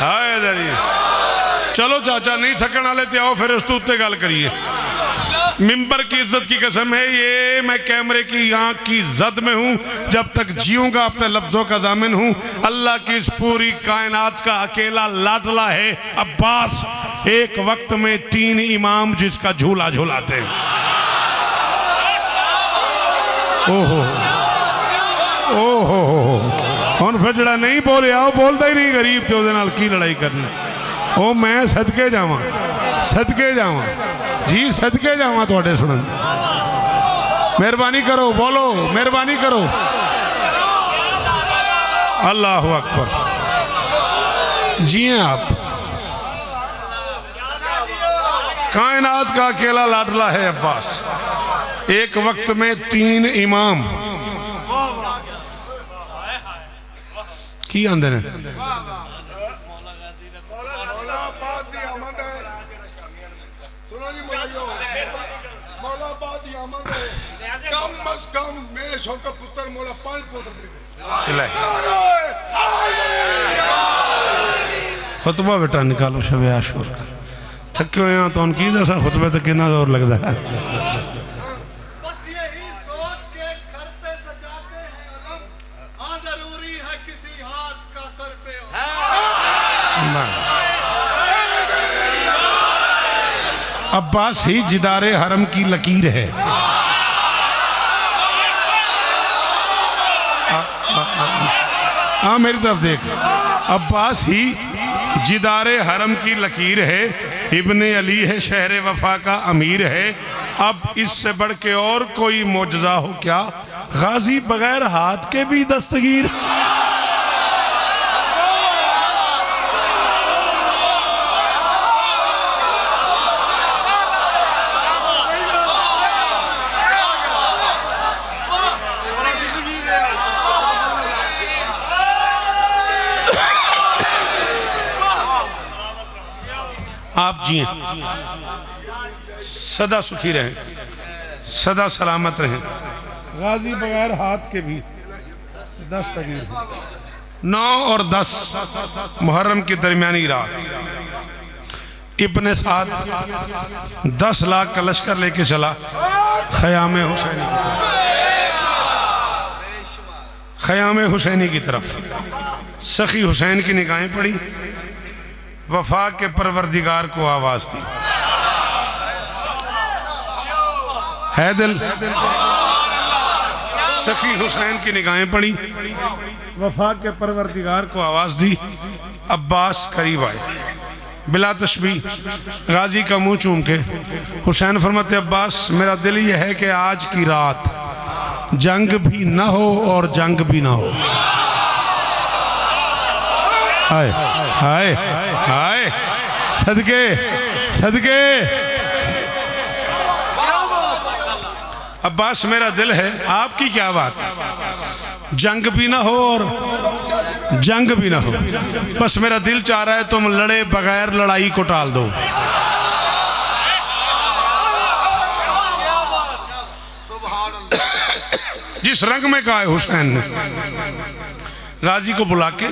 हाय दरी, चलो चाचा नहीं थकन वाले ते आओ फिर उस तो उत्ते गल करिए। मिंबर की इज्जत की कसम है, ये मैं कैमरे की आंख की जद में हूं, जब तक जीऊंगा अपने लफ्जों का जामिन हूं। अल्लाह की इस पूरी कायनात का अकेला लाडला है अब्बास, एक वक्त में 3 इमाम जिसका झूला झूलाते। ओहो ओहो, हुन फिर जड़ा नहीं बोलिया वो बोलता ही नहीं, गरीब ते ओदे नाल की लड़ाई करनी। ओ मैं सदके जावां, सदके जावां जी, सदके जावां तुहाडे सुनन। मेहरबानी करो, बोलो मेहरबानी करो। अल्लाह अकबर। जिए आप, कायनात का अकेला लाडला है अब्बास, एक वक्त में 3 इमाम की आंदे ने। कम अज कम मेरे शौक पुत्र मोला 5 पुत्र दे। खुतबा बेटा निकालो शबे आशूर का। थके हुए हैं तो उनकी दसा खुतबे तक कितना जोर लगता है। बस यही सोच के घर पे सजाते हैं अलम, हाँ जरूरी है किसी हाथ का सर पे हो। अब्बास ही जिदारे हरम की लकीर है। हाँ मेरी तरफ देख, अब्बास ही जिदारे हरम की लकीर है, इब्ने अली है शहर वफा का अमीर है। अब इससे बढ़ के और कोई मौजज़ा हो क्या? गाजी बगैर हाथ के भी दस्तगीर। आप जिए, सदा सुखी रहें, सदा सलामत रहें। गाजी बगैर हाथ के भी दस्तगीर। 9 और 10 मुहर्रम की दरमियानी रात इब्ने साद 10 लाख का लश्कर लेके चला ख़याम हुसैनी, ख़याम हुसैनी की तरफ। सखी हुसैन की निगाहें पड़ी, वफा के परवरदिगार को आवाज दी, है दिल। सखी हुसैन की निगाहें पड़ी, वफा के परवरदिगार को आवाज दी। अब्बास करीब आए, बिला तशबी गाजी का मुंह चूम के हुसैन फरमाते, अब्बास मेरा दिल यह है कि आज की रात जंग भी ना हो और जंग भी ना हो। हाय हाय हाय, सदके सदके अब्बास मेरा दिल है, आपकी क्या बात है? जंग भी ना हो और जंग भी ना हो, बस मेरा दिल चाह रहा है तुम लड़े बगैर लड़ाई को टाल दो। जिस रंग में कहा है हुसैन ने, गाजी को बुला के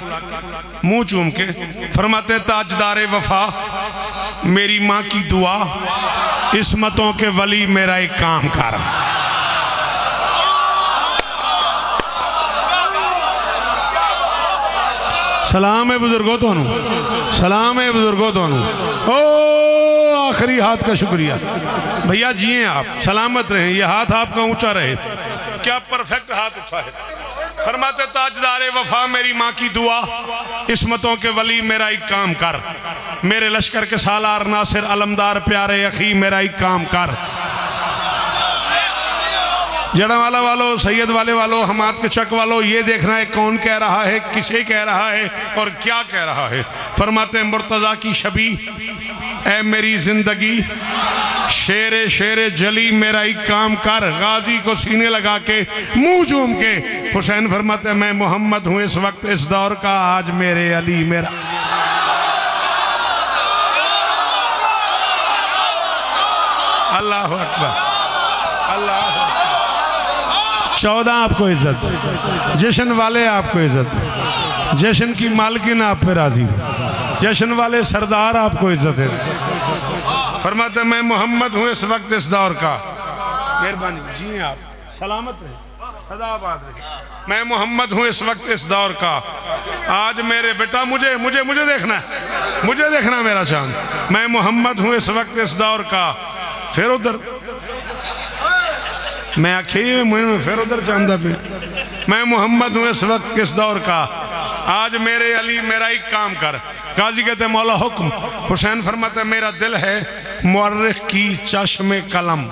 मुंह चूम के फरमाते ताजदारे वफा मेरी माँ की दुआ, इस्मतों के वली मेरा एक काम कर। सलाम है बुजुर्गो दोनों, सलाम है बुजुर्गो दोनों। ओ आखिरी हाथ का शुक्रिया भैया, जिए आप, सलामत रहें, ये हाथ आपका ऊंचा रहे। क्या परफेक्ट हाथ उठा है। फरमाते ताजदारे वफा मेरी माँ की दुआ, इस्मतों के वली मेरा एक काम कर। मेरे लश्कर के सालार नासिर अलमदार प्यारे अखी मेरा एक काम कर। जड़ावाला वालों, सैयद वाले वालों, हमाद के चक वालों, ये देखना है कौन कह रहा है, किसे कह रहा है और क्या कह रहा है। फरमाते मुर्तज़ा की शबी ऐ मेरी जिंदगी, शेरे शेरे जली मेरा एक काम कर। गाजी को सीने लगा के मुंह चूम के हुसैन फरमाते मैं मोहम्मद हूँ इस वक्त इस दौर का, आज मेरे अली मेरा। अल्लाह अकबर, अल्लाह। 14 आपको इज्जत, जश्न वाले आपको इज्जत, जश्न की मालकिन आप पे राजी, जश्न वाले सरदार आपको इज्जत है। फरमाते मैं मोहम्मद हूँ इस वक्त इस दौर का। मेहरबानी जी, आप सलामत रहे, सदाबाद रहे। मैं मोहम्मद हूँ इस वक्त इस दौर का, आज मेरे बेटा मुझे मुझे मुझे देखना है, मुझे देखना मेरा चांद। मैं मोहम्मद हूँ इस वक्त इस दौर का। फिर उधर मैं आखिर में फिर उधर चांदा पे, मैं मोहम्मद हूँ इस वक्त किस दौर का, आज मेरे अली मेरा एक काम कर। गाजी कहते मौला हुक्म। हुसैन फरमाते मेरा दिल है मुअर्रिख की चश्मे कलम।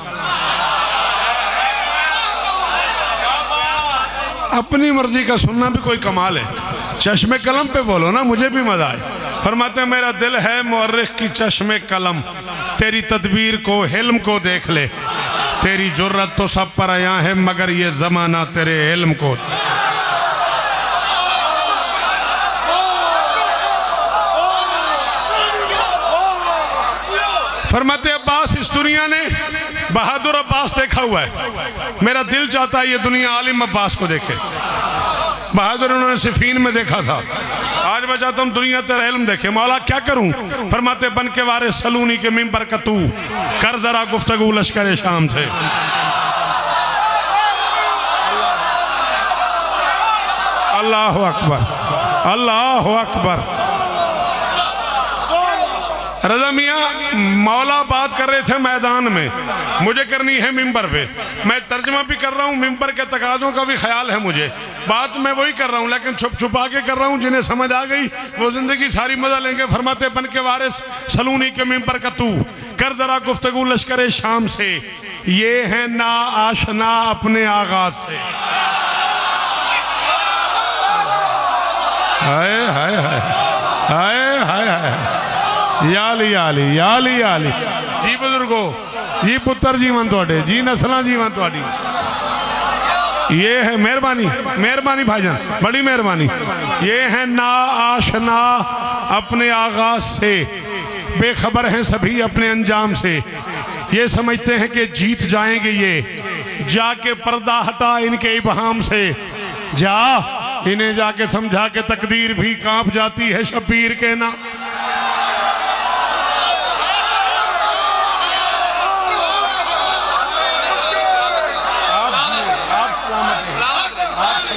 अपनी मर्जी का सुनना भी कोई कमाल है, चश्मे कलम पे बोलो ना, मुझे भी मजा आए। फरमाते मेरा दिल है मुअर्रिख की चश्मे कलम, तेरी तदबीर को हिल्म को देख ले, तेरी जुर्रत तो सब पर आया है मगर ये जमाना तेरे इल्म को। फरमाते अब्बास इस दुनिया ने बहादुर अब्बास देखा हुआ है, मेरा दिल चाहता है ये दुनिया आलिम अब्बास को देखे। बहादुर उन्होंने सिफीन में देखा था, आज मैं चाहता हूँ दुनिया तेरा इल्म देखे। मौला क्या करूं? फरमाते बन के वारे सलूनी के मिंबर का तू कर जरा गुफ्तगू लश्कर शाम से। अल्लाह अकबर, अल्लाह अकबर। रजा मियाँ मौला बात कर रहे थे मैदान में, मुझे करनी है मिंबर पे। मैं तर्जमा भी कर रहा हूँ, मिंबर के तकाज़ों का भी ख्याल है मुझे। बात मैं वही कर रहा हूँ लेकिन छुप छुपा के कर रहा हूँ, जिन्हें समझ आ गई वो जिंदगी सारी मजा लेंगे। फरमाते बन के वारिस सलूनी के मिंबर का तू कर जरा गुफ्तगू लश्कर शाम से, ये है ना आशना अपने आगाज से। हाय हाय हाय हाय हाय हाय, याली याली याली याली। जी बुजुर्गो, जी पुत्र जीवन थोड़े, जी नस्ल जीवन थोड़ी। ये है मेहरबानी, मेहरबानी भाईजान, बड़ी मेहरबानी। ये है ना आशना अपने आगाज से, बेखबर हैं सभी अपने अंजाम से। ये समझते हैं कि जीत जाएंगे ये, जाके पर्दा हटा इनके इबहाम से। जा इन्हें जाके समझा के तकदीर भी कांप जाती है शबीर के ना।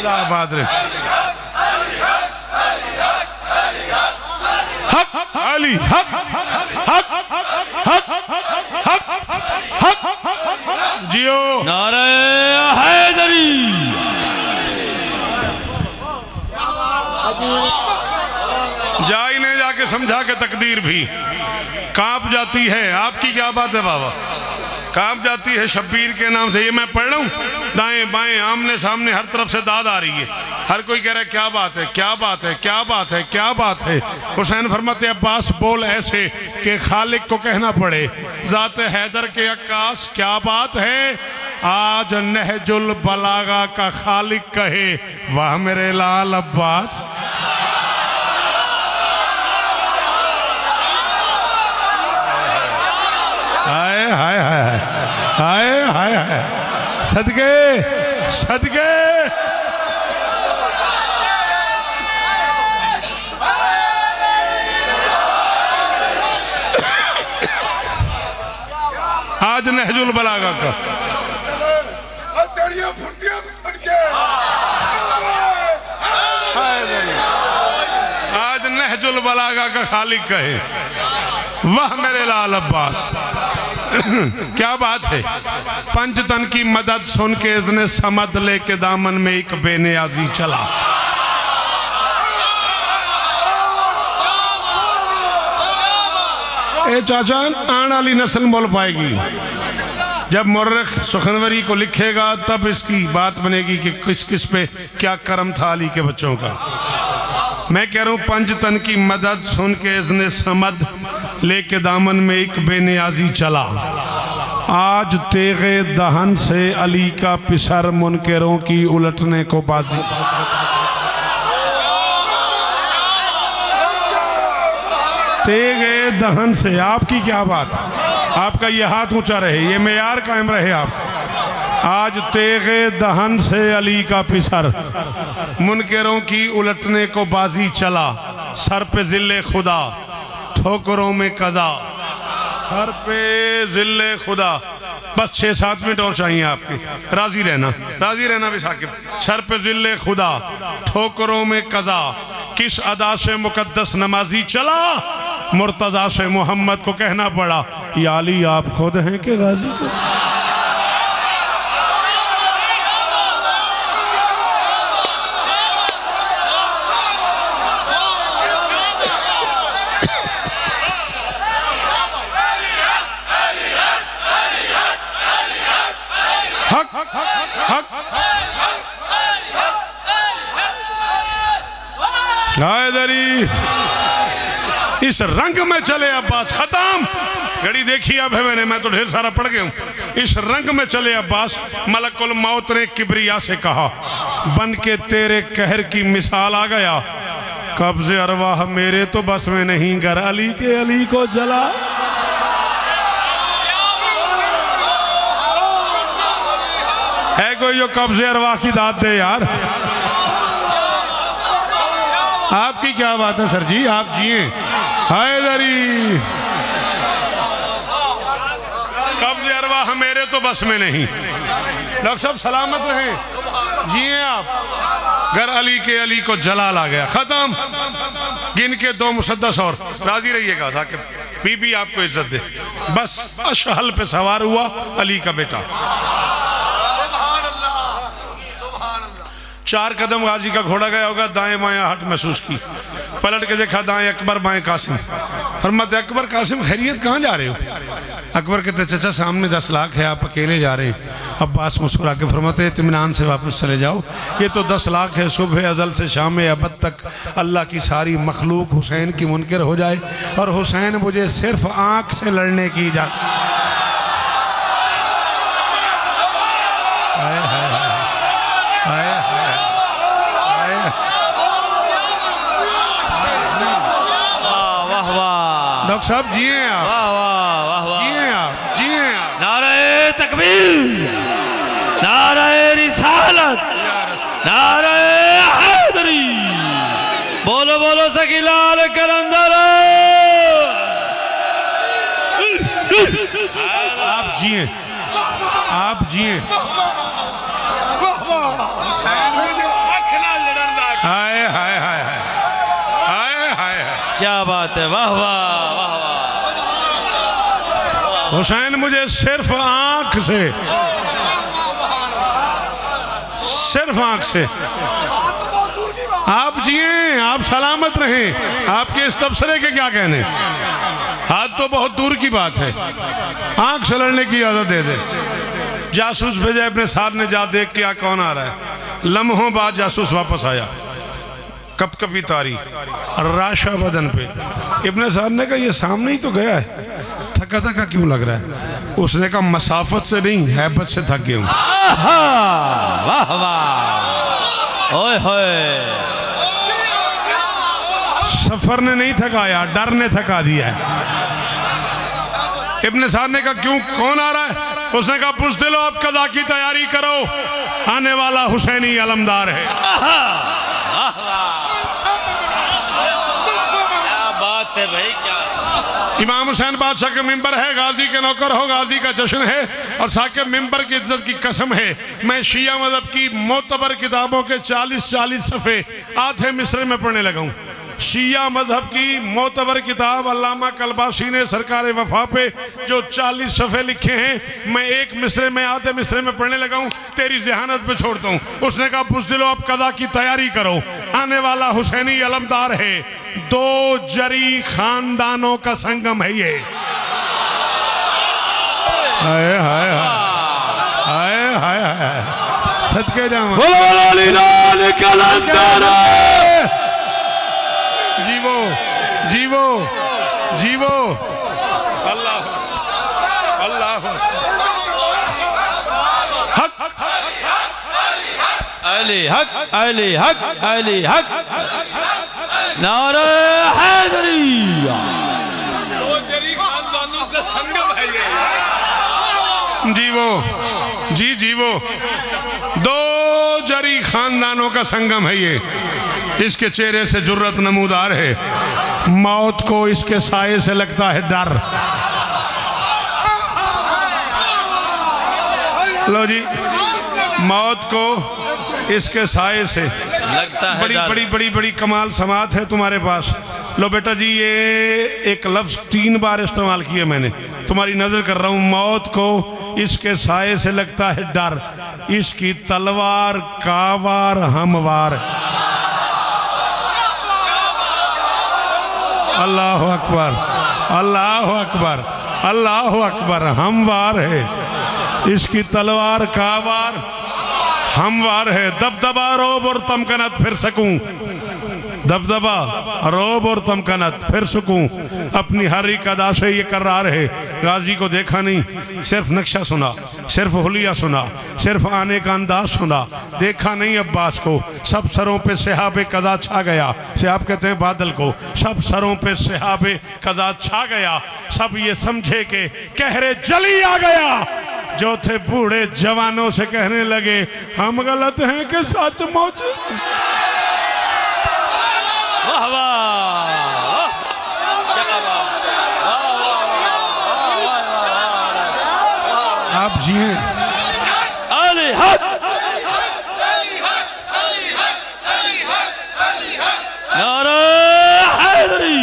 आबाद रहे। हक अली, हक हक हक हक हक जियो। नारे हैदरी। जा इन्हें जाके समझा के तकदीर भी कांप जाती है। आपकी क्या बात है बाबा? कांप जाती है शब्बीर के नाम से। ये मैं पढ़ रहा हूँ, दाएं बाएं आमने सामने हर तरफ से दाद आ रही है। हर कोई कह रहा है क्या बात है, क्या बात है, क्या बात है, क्या बात है। हुसैन फरमाते अब्बास बोल ऐसे कि खालिक को कहना पड़े, ज़ात हैदर के अक्कास क्या बात है। आज नहजुल बलागा का खालिक कहे वाह मेरे लाल अब्बास। हाय हाय हाय हाय हाय हाय सदके सदके। आज नहजुल बलागा का तेरिया फुर्तियां भी सदके। आज नहजुल बलागा का खालिक कहे वाह मेरे लाल अब्बास। क्या बात है। पंचतन की मदद सुन के इसने समद लेके दामन में एक बेनियाजी चला। ए चाचा आने वाली नस्ल बोल पाएगी। जब मुर्रिख सुखनवरी को लिखेगा तब इसकी बात बनेगी कि किस किस पे क्या करम था अली के बच्चों का। मैं कह रहा हूँ पंचतन की मदद सुन के इसने समद लेके दामन में एक बेनियाजी चला। आज तेगे दहन से अली का पिसर मुनकरों की उलटने को बाजी। तेगे दहन से आपकी क्या बात। आपका ये हाथ ऊंचा रहे, ये मेयार कायम रहे आप। आज तेगे दहन से अली का पिसर मुनकरों की उलटने को बाजी चला। सर पे जिल्ले खुदा ठोकरों में कजा। सर पे जिल्ले खुदा। बस 6-7 मिनट और चाहिए आपके। राजी रहना भी साकिब। सर पे जिल्ले खुदा ठोकरों में कजा। किस अदा से मुकद्दस नमाजी चला। मुर्तजा से मोहम्मद को कहना पड़ा या अली आप खुद हैं कि गाजी से। हैदरी इस रंग में चले अब्बास। खत्म घड़ी देखी अब है मैंने, मैं तो ढेर सारा पढ़ गया हूं। इस रंग में चले अब्बास। मलकुल मौत ने किबरिया से कहा बन के तेरे कहर की मिसाल आ गया। कब्ज़े अरवाह मेरे तो बस में नहीं, घर अली के अली को जला। है कोई जो कब्ज़े अरवाह की दाद दे यार। आपकी क्या बात है सर जी, आप जिए। हैदरी कब्ज़े अरवाह मेरे तो बस में नहीं। डॉक्टर साहब सलामत रहें, जिए आप। घर अली के अली को जलाल आ गया। खत्म। गिन के 2 मुसद्दस और राजी रहिएगा साकिब। बीबी आपको इज्जत दे। बस अशहल पे सवार हुआ अली का बेटा। 4 कदम गाजी का घोड़ा गया होगा। दाएं बाएं हट महसूस की। पलट के देखा दाएं अकबर बाएं कासिम। फरमाते अकबर कासिम खैरियत कहाँ जा रहे हो। अकबर कहते चाचा सामने 10 लाख है, आप अकेले जा रहे हैं। अब्बास मुस्कुरा के फरमाते इत्मीनान से वापस चले जाओ। ये तो 10 लाख है। सुबह अजल से शाम अबद तक अल्लाह की सारी मखलूक हुसैन की मुनकर हो जाए और हुसैन मुझे सिर्फ आँख से लड़ने की इजाज़त। डॉक्टर साहब जिए आप। वाह वाह वाह वाह। जिए आप, जिए आप। नारे तकबीर, नारे रिसालत, नारे हैदरी। बोलो बोलो सकीलाल करंदर। आप जिए, आप जिए। हाय हाय हाय हाय हाय हाय। क्या बात है। वाह वाह वाह वाह। हुसैन मुझे सिर्फ आंख से, सिर्फ आंख से। आप जिए, आप सलामत रहें। आपके इस तबसरे के क्या कहने। हाथ तो बहुत दूर की बात है, आंख से लड़ने की आदत दे दे। जासूस भेजा अपने साथ ने, जा देख क्या कौन आ रहा है। लम्हों बाद जासूस वापस आया, कप कपी तारी राशा बदन पे। इब्ने साहब ने कहा ये सामने ही तो गया है। थका थका क्यों लग रहा है? उसने कहा मसाफत से नहीं, हैबत से थक गया हूं। आहा, वाह वाह, ओए होए। सफर ने नहीं थकाया, डर ने थका दिया है। इब्न साद ने कहा क्यों, कौन आ रहा है? उसने कहा बुज़दिलो आप कज़ा की तैयारी करो, आने वाला हुसैनी अलमदार है। आहा, वाह वाह, क्या बात है भाई, क्या इमाम हुसैन बादशाह का मिंबर है, गाजी के नौकर हो, गाजी का जश्न है, और साके मिंबर की इज्जत की कसम है, मैं शिया मजहब की मोतबर किताबों के 40-40 सफ़े आधे मिस्र में पढ़ने लगा हूँ। शिया मजहब की मोतबर किताब अल्लामा कलबासी ने सरकार वफा पे जो 40 सफ़े लिखे हैं, मैं एक मिसरे में आधे मिसरे में पढ़ने लगा हूँ, तेरी जहानत पे छोड़ता हूँ। उसने कहा बुज़दिलो आप कज़ा की तैयारी करो, आने वाला हुसैनी अलमदार है। 2 जरी खानदानों का संगम है ये। हाय हाय हाय हाय हाय, सदके जाऊं। जीवो जीवो जीवो, अल्लाह अल्लाह हक अली हक, अली हक, अली हक, नारे हैदरी। दो जरी खानदानों का संगम है ये। जीवो जी जीवो, 2 जरी खानदानों का संगम है ये। इसके चेहरे से जुर्रत नमूदार है, मौत को इसके साये से लगता है डर। लो जी, मौत को इसके साये से लगता है बड़ी डर। बड़ी बड़ी बड़ी कमाल समात है तुम्हारे पास। लो बेटा जी, ये एक लफ्ज 3 बार इस्तेमाल किया मैंने, तुम्हारी नजर कर रहा हूं। मौत को इसके साये से लगता है डर, इसकी तलवार कावार हमवार। अल्लाह अकबर, अल्लाह अकबर, अल्लाह अकबर। हमवार है, इसकी तलवार कावार हमवार है। दबदबा रोब और तमकनत फिर सकूं, दबदबा रोब और तमकनत फिर सकूं, अपनी हर एक अदा से ये करार है। गाजी को देखा नहीं, सिर्फ नक्शा सुना, सिर्फ हुलिया सुना, सिर्फ आने का अंदाज सुना, देखा नहीं अब्बास को। सब सरों पे सहाबे कदा छा गया, सहाब कहते हैं बादल को। सब सरों पे सहाबे कदा छा गया, सब ये समझे के कहरे जली आ गया। जो थे बूढ़े जवानों से कहने लगे हम गलत हैं कि सचमुच। वाह वाह, क्या बात, आप जिए। अली हक, नारे हैदरी।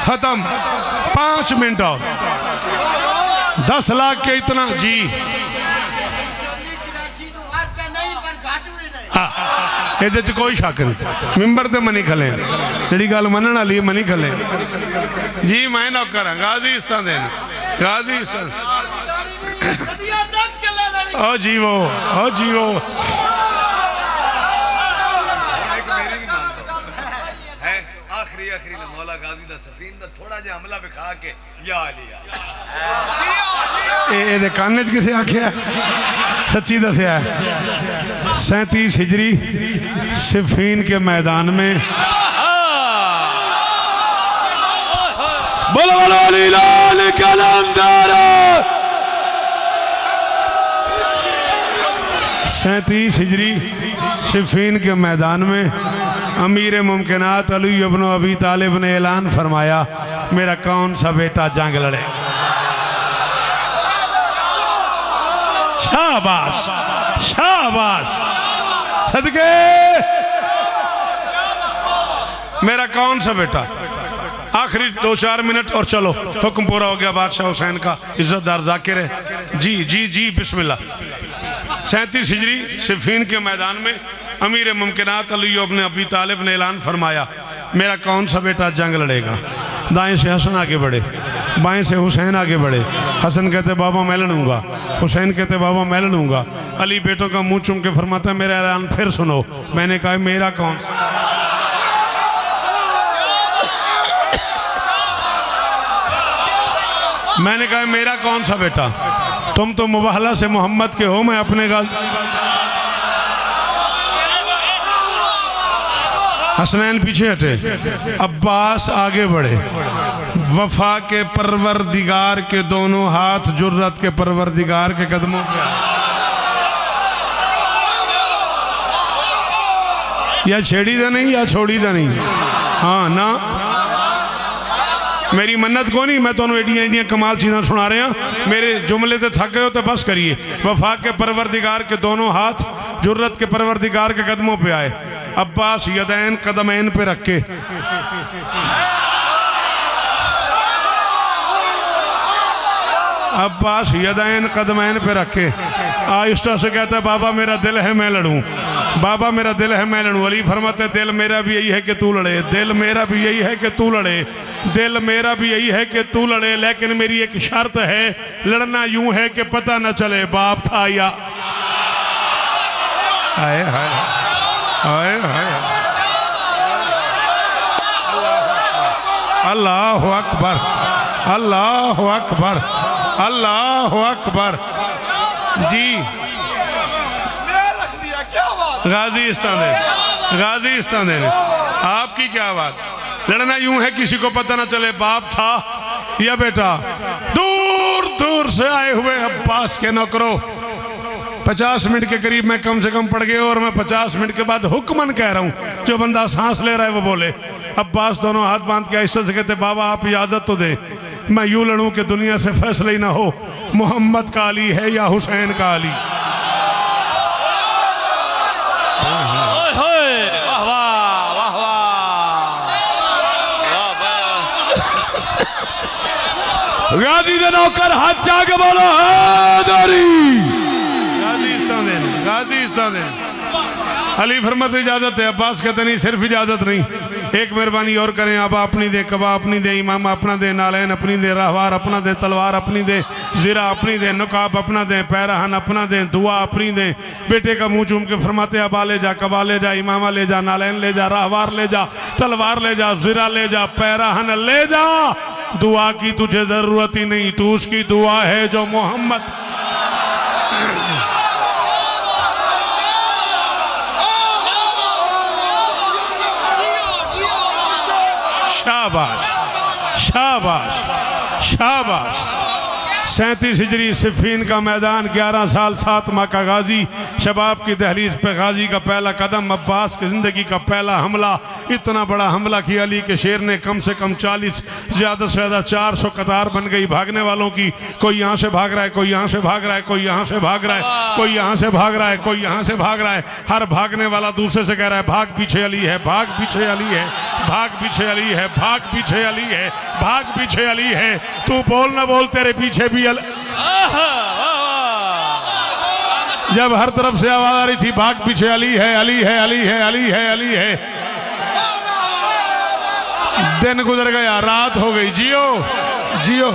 खत्म, 5 मिनट और 10 लाख के इतना जी। ਇਹਦੇ ਚ कोई शक नहीं, मिंबर ते मनी खले जी गल मनण वाली मनी खले जी। मैं नौकर हाँ, गाजी इस्तां दे, गाजी इस्तां। ओ जीवो, ओ जीवो। आखिरी आखिरी मौला गाजी दा सफीन दा थोड़ा जिहा हमला विखा के या लिया। ये कान च किसे आख्या? सच्ची दसिया। 37 हिजरी सिफीन के मैदान में। बोलो बोलो अली लाल कलंदर। 37 हिजरी सिफीन के मैदान में अमीर मुमकिनात अली इब्न अबी तालिब ने ऐलान फरमाया, मेरा कौन सा बेटा जंग लड़े। शाबाश शाबाश, सदके मेरा कौन सा बेटा। आखिरी 2-4 मिनट और चलो, हुक्म पूरा हो गया। बादशाह हुसैन का इज्जतदार जाकिर है जी जी जी, बिस्मिल्लाह। 37 हिजरी सिफीन के मैदान में अमीर मुमकिनात अली इब्न अबी तालिब ने ऐलान फरमाया, मेरा कौन सा बेटा जंग लड़ेगा। दाएं से हसन आगे बढ़े, बाएं से हुसैन आगे बढ़े। हसन कहते बाबा मैं लड़ूंगा, हुसैन कहते बाबा मैं लड़ूंगा। अली बेटों का मुंह चूम के फरमाता मेरा ऐलान फिर सुनो। मैंने कहा मेरा कौन। मैंने कहा मेरा कौन सा बेटा, तुम तो मुबाहला से मोहम्मद के हो, मैं अपने गाल। हसनैन पीछे हटे, अब्बास आगे बढ़े। वफा के परवरदिगार के दोनों हाथ जुर्रत के परवरदिगार के कदमों पे। या छेड़ी दा नहीं या छोड़ी दा नहीं, हाँ ना। मेरी मन्नत को नहीं, मैं तो एडियां एडियां कमाल चीज़ां सुना रहे हैं। मेरे जुमले तो थक गए हो तो बस करिए। वफा के परवरदिगार के दोनों हाथ जुर्रत के परवरदिगार के कदमों पे आए। अब्बास यदैन कदमैन पे रख के अब्बास यदैन कदमैन पे रखे आहिस्ता से कहता है बाबा मेरा दिल है मैं लड़ूं, बाबा मेरा दिल है मैं लड़ूं। अली फरमाते दिल मेरा भी यही है कि तू लड़े, दिल मेरा भी यही है कि तू लड़े, दिल मेरा भी यही है कि तू लड़े, लेकिन मेरी एक शर्त है, लड़ना यूं है कि पता न चले बाप था या। हाय हाय हाय हाय, अल्लाह अकबर, अल्लाह अकबर, अल्लाह अकबर। जी गाजीस्तान दे, गाजीस्तान दे, आपकी क्या बात। लड़ना यूं है किसी को पता ना चले बाप था या बेटा। दूर दूर से आए हुए अब्बास के नौकरों, 50 मिनट के करीब मैं कम से कम पड़ गया और मैं 50 मिनट के बाद हुक्मन कह रहा हूं। जो बंदा सांस ले रहा है वो बोले। अब्बास दोनों हाथ बांध के ऐसे से कहते बाबा आप इजाजत तो दे, मैं यूं लड़ूं कि दुनिया से फैसला ही ना हो मोहम्मद का अली है या हुसैन का अली। गाजी ने नौकर हाथ जाके बोलो हैदरी। गाजीस्तान देने, गाजीस्तान देने। अली फरमाते इजाजत है, अब्बास कहते नहीं सिर्फ इजाजत नहीं, एक मेहरबानी और करें, अब अपनी दे, कबा अपनी दे, इमाम अपना दे, नालैन अपनी दे, रहवार अपना दे, तलवार अपनी दे, ज़िरा अपनी दे, नुकाब अपना दे, पैराहन अपना दे, दुआ अपनी दे। बेटे का मुंह चूम के फरमाते अबा ले जा, कबा ले जा, इमामा ले जा, नालैन ले जा, रहवार ले जा, तलवार ले जा, ज़िरा ले जा, पैराहन ले जा। दुआ की तुझे जरूरत ही नहीं, तू उसकी दुआ है जो मोहम्मद। शाबाश शाबाश शाबाश। 37 हिजरी सिफीन का मैदान, 11 साल 7 माह का गाजी, शबाब की दहलीज पे गाजी का पहला कदम, अब्बास की ज़िंदगी का पहला हमला। इतना बड़ा हमला किया अली के शेर ने, कम से कम 40 ज़्यादा से ज़्यादा 400 कतार बन गई भागने वालों की। कोई यहाँ से भाग रहा है, कोई यहाँ से भाग रहा है, कोई यहाँ से भाग रहा है, कोई यहाँ से भाग रहा है, कोई यहाँ से भाग रहा है। हर भागने वाला दूसरे से कह रहा है भाग पीछे अली है, भाग पीछे अली है, भाग पीछे अली है, भाग पीछे अली है, भाग पीछे अली है। तू बोल ना बोल, तेरे पीछे भी जब हर तरफ से आवाज आ रही थी भाग पीछे अली है, अली है, अली है, अली है, अली है। दिन गुजर गया, रात हो गई, जियो जियो।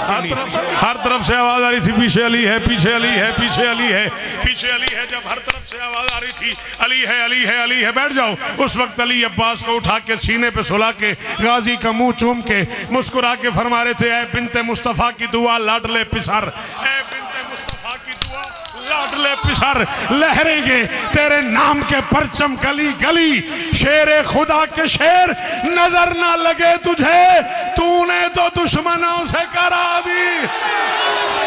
हर तरफ से आवाज आ रही थी पीछे अली है, पीछे अली है, पीछे अली है, पीछे अली है। जब हर तरफ से आवाज आ रही थी अली है, अली है, अली है, बैठ जाओ। उस वक्त अली अब्बास को उठा के सीने पे सुला के, गाजी का मुंह चूम के मुस्कुरा के फरमा रहे थे, ऐ बिन्ते मुस्तफा की दुआ लाडले पिसर, ऐ बिन्ते मुस्तफा की दुआ लाडले पिसर, लहरेंगे तेरे नाम के परचम गली गली। शेरे खुदा के शेर नजर ना लगे तुझे, तूने तो दुश्मनों से करा दी।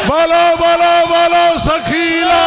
बोलो बोलो बोलो सखीला।